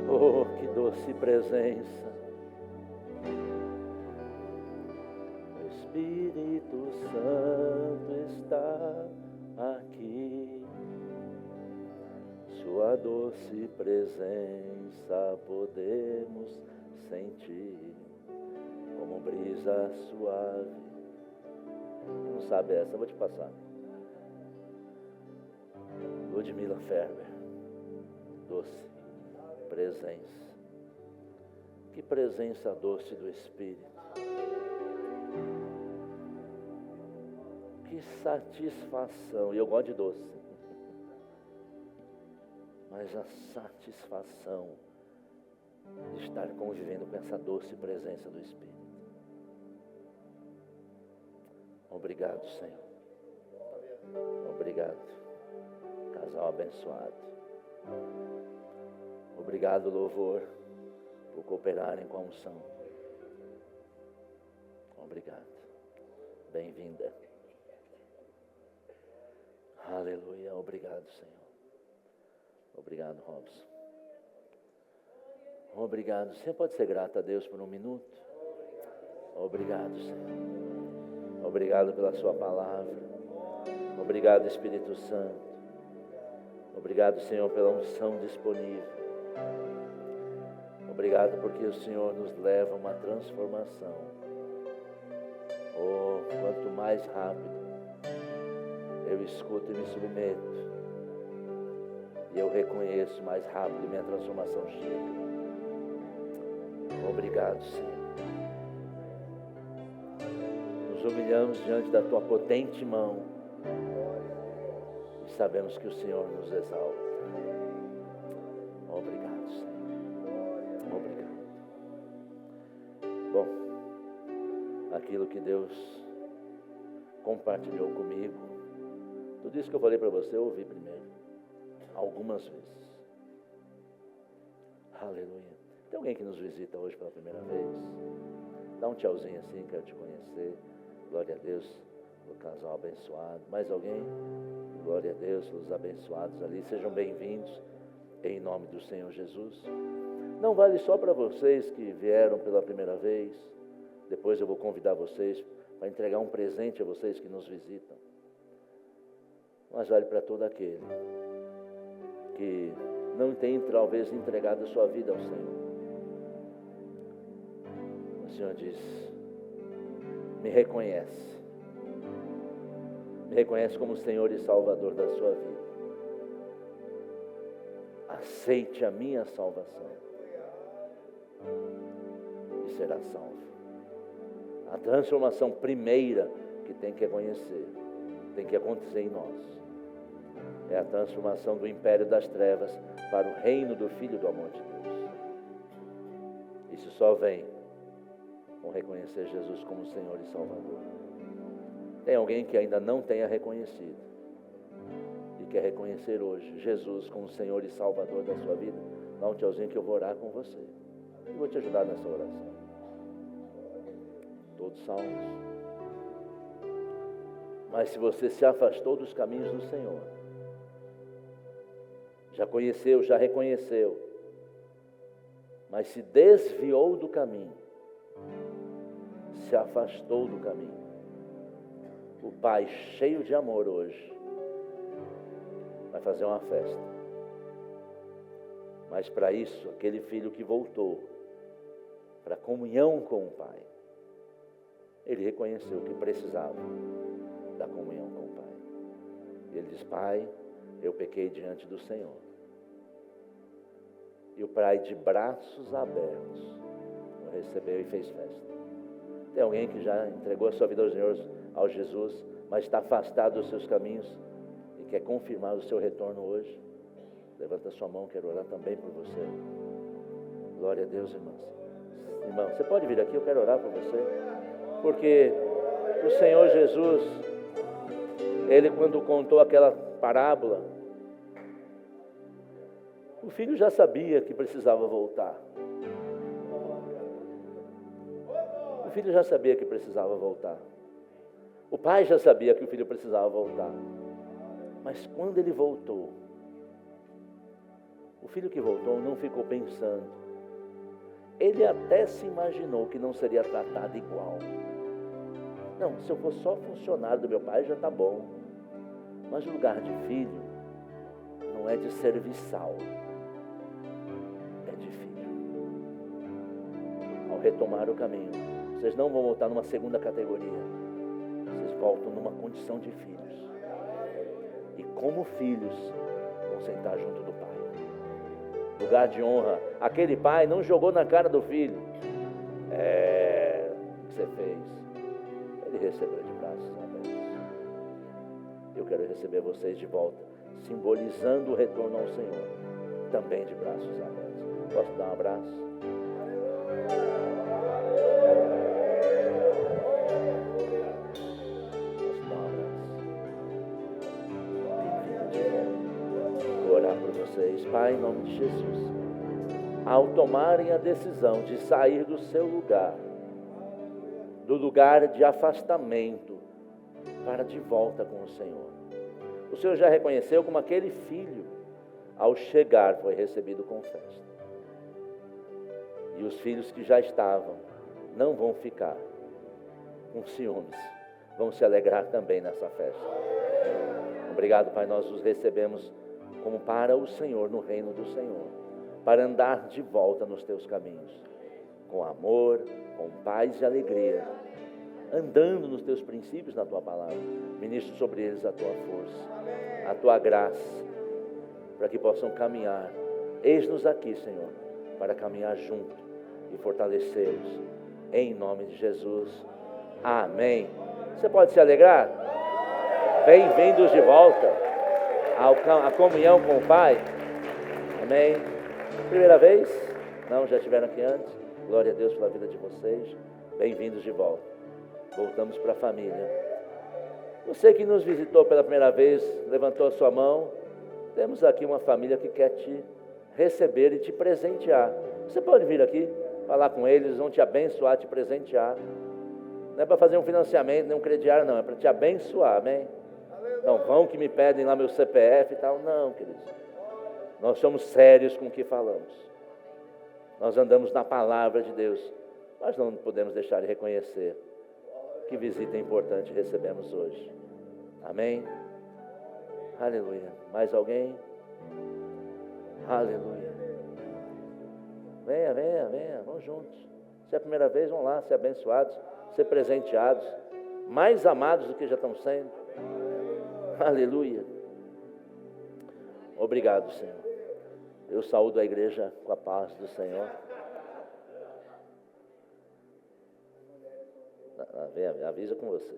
Oh, que doce presença. O Espírito Santo está aqui. Sua doce presença podemos sentir, como brisa suave. Não sabe essa? Eu vou te passar. Ludmila Ferber. Doce presença. Que presença doce do Espírito. Que satisfação. E eu gosto de doce. Mas a satisfação de estar convivendo com essa doce presença do Espírito. Obrigado, Senhor. Obrigado. Casal abençoado. Obrigado, louvor, por cooperarem com a unção. Obrigado. Bem-vinda. Aleluia. Obrigado, Senhor. Obrigado, Robson. Obrigado. Você pode ser grato a Deus por um minuto? Obrigado, Senhor. Obrigado pela sua palavra. Obrigado, Espírito Santo. Obrigado, Senhor, pela unção disponível. Obrigado porque o Senhor nos leva a uma transformação. Oh, quanto mais rápido eu escuto e me submeto, e eu reconheço, mais rápido minha transformação chega. Obrigado, Senhor. Nos humilhamos diante da Tua potente mão e sabemos que o Senhor nos exalta. Obrigado, Senhor. Obrigado. Bom, aquilo que Deus compartilhou comigo, tudo isso que eu falei para você, eu ouvi primeiro, algumas vezes. Aleluia. Tem alguém que nos visita hoje pela primeira vez? Dá um tchauzinho assim, quero te conhecer. Glória a Deus, o casal abençoado. Mais alguém? Glória a Deus, os abençoados ali. Sejam bem-vindos, em nome do Senhor Jesus. Não vale só para vocês que vieram pela primeira vez. Depois eu vou convidar vocês para entregar um presente a vocês que nos visitam. Mas vale para todo aquele que não tem talvez entregado a sua vida ao Senhor. O Senhor diz: me reconhece como Senhor e Salvador da sua vida. Aceite a minha salvação e será salvo. A transformação primeira que tem que acontecer em nós é a transformação do império das trevas para o reino do Filho do amor de Deus. Isso só vem com reconhecer Jesus como Senhor e Salvador. Tem alguém que ainda não tenha reconhecido e quer reconhecer hoje Jesus como Senhor e Salvador da sua vida? Dá um tchauzinho que eu vou orar com você. Eu vou te ajudar nessa oração. Todos salvos. Mas se você se afastou dos caminhos do Senhor, já conheceu, já reconheceu, mas se desviou do caminho, se afastou do caminho, o Pai, cheio de amor hoje, vai fazer uma festa. Mas para isso, aquele filho que voltou para a comunhão com o Pai, ele reconheceu que precisava da comunhão com o Pai. E ele diz: Pai, eu pequei diante do Senhor. E o Pai, de braços abertos, o recebeu e fez festa. Tem alguém que já entregou a sua vida ao Jesus, mas está afastado dos seus caminhos e quer confirmar o seu retorno hoje? Levanta a sua mão, quero orar também por você. Glória a Deus, irmãos. Irmão, você pode vir aqui, eu quero orar por você. Porque o Senhor Jesus, Ele quando contou aquela parábola, o filho já sabia que precisava voltar. O filho já sabia que precisava voltar. O pai já sabia que o filho precisava voltar. Mas quando ele voltou, o filho que voltou não ficou pensando. Ele até se imaginou que não seria tratado igual. Não, se eu for só funcionário do meu pai já está bom. Mas o lugar de filho não é de serviçal, é de filho. Ao retomar o caminho, vocês não vão voltar numa segunda categoria, vocês voltam numa condição de filhos. E como filhos, vão sentar junto do pai. Lugar de honra. Aquele pai não jogou na cara do filho: o que você fez? Ele recebeu de braços abertos. Eu quero receber vocês de volta, simbolizando o retorno ao Senhor, também de braços abertos. Posso dar um abraço? Posso dar um abraço? Bem-vindo de volta. Vou orar por vocês. Pai, em nome de Jesus, ao tomarem a decisão de sair do seu lugar, do lugar de afastamento, para de volta com o Senhor. O Senhor já reconheceu como aquele filho, ao chegar, foi recebido com festa. E os filhos que já estavam, não vão ficar com ciúmes, vão se alegrar também nessa festa. Obrigado, Pai, nós os recebemos como para o Senhor, no reino do Senhor, para andar de volta nos teus caminhos, com amor, com paz e alegria, andando nos teus princípios, na tua palavra. Ministro sobre eles a tua força, a tua graça, para que possam caminhar. Eis-nos aqui, Senhor, para caminhar junto e fortalecê-los, em nome de Jesus. Amém. Você pode se alegrar? Bem-vindos de volta à comunhão com o Pai. Amém. Primeira vez? Não, já estiveram aqui antes? Glória a Deus pela vida de vocês. Bem-vindos de volta. Voltamos para a família. Você que nos visitou pela primeira vez, levantou a sua mão. Temos aqui uma família que quer te receber e te presentear. Você pode vir aqui, falar com eles, vão te abençoar, te presentear. Não é para fazer um financiamento, nem um crediário, não, é para te abençoar, amém? Não vão que me pedem lá meu CPF e tal, não, queridos. Nós somos sérios com o que falamos. Nós andamos na palavra de Deus, mas não podemos deixar de reconhecer que visita importante recebemos hoje. Amém? Aleluia. Mais alguém? Aleluia. Venha, venha, venha, vamos juntos. Se é a primeira vez, vamos lá, ser abençoados, ser presenteados, mais amados do que já estão sendo. Aleluia. Obrigado, Senhor. Eu saúdo a igreja com a paz do Senhor. Venha, avisa com você.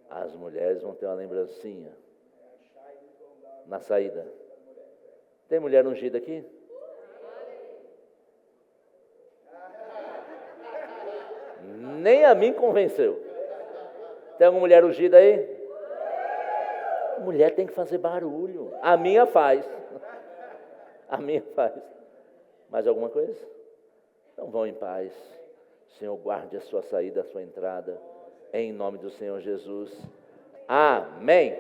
As mulheres vão ter uma lembrancinha na saída. Tem mulher ungida aqui? Nem a mim convenceu. Tem alguma mulher ungida aí? Mulher tem que fazer barulho. A minha faz. A minha faz. Mais alguma coisa? Então vão em paz. Senhor, guarde a sua saída, a sua entrada. Em nome do Senhor Jesus. Amém.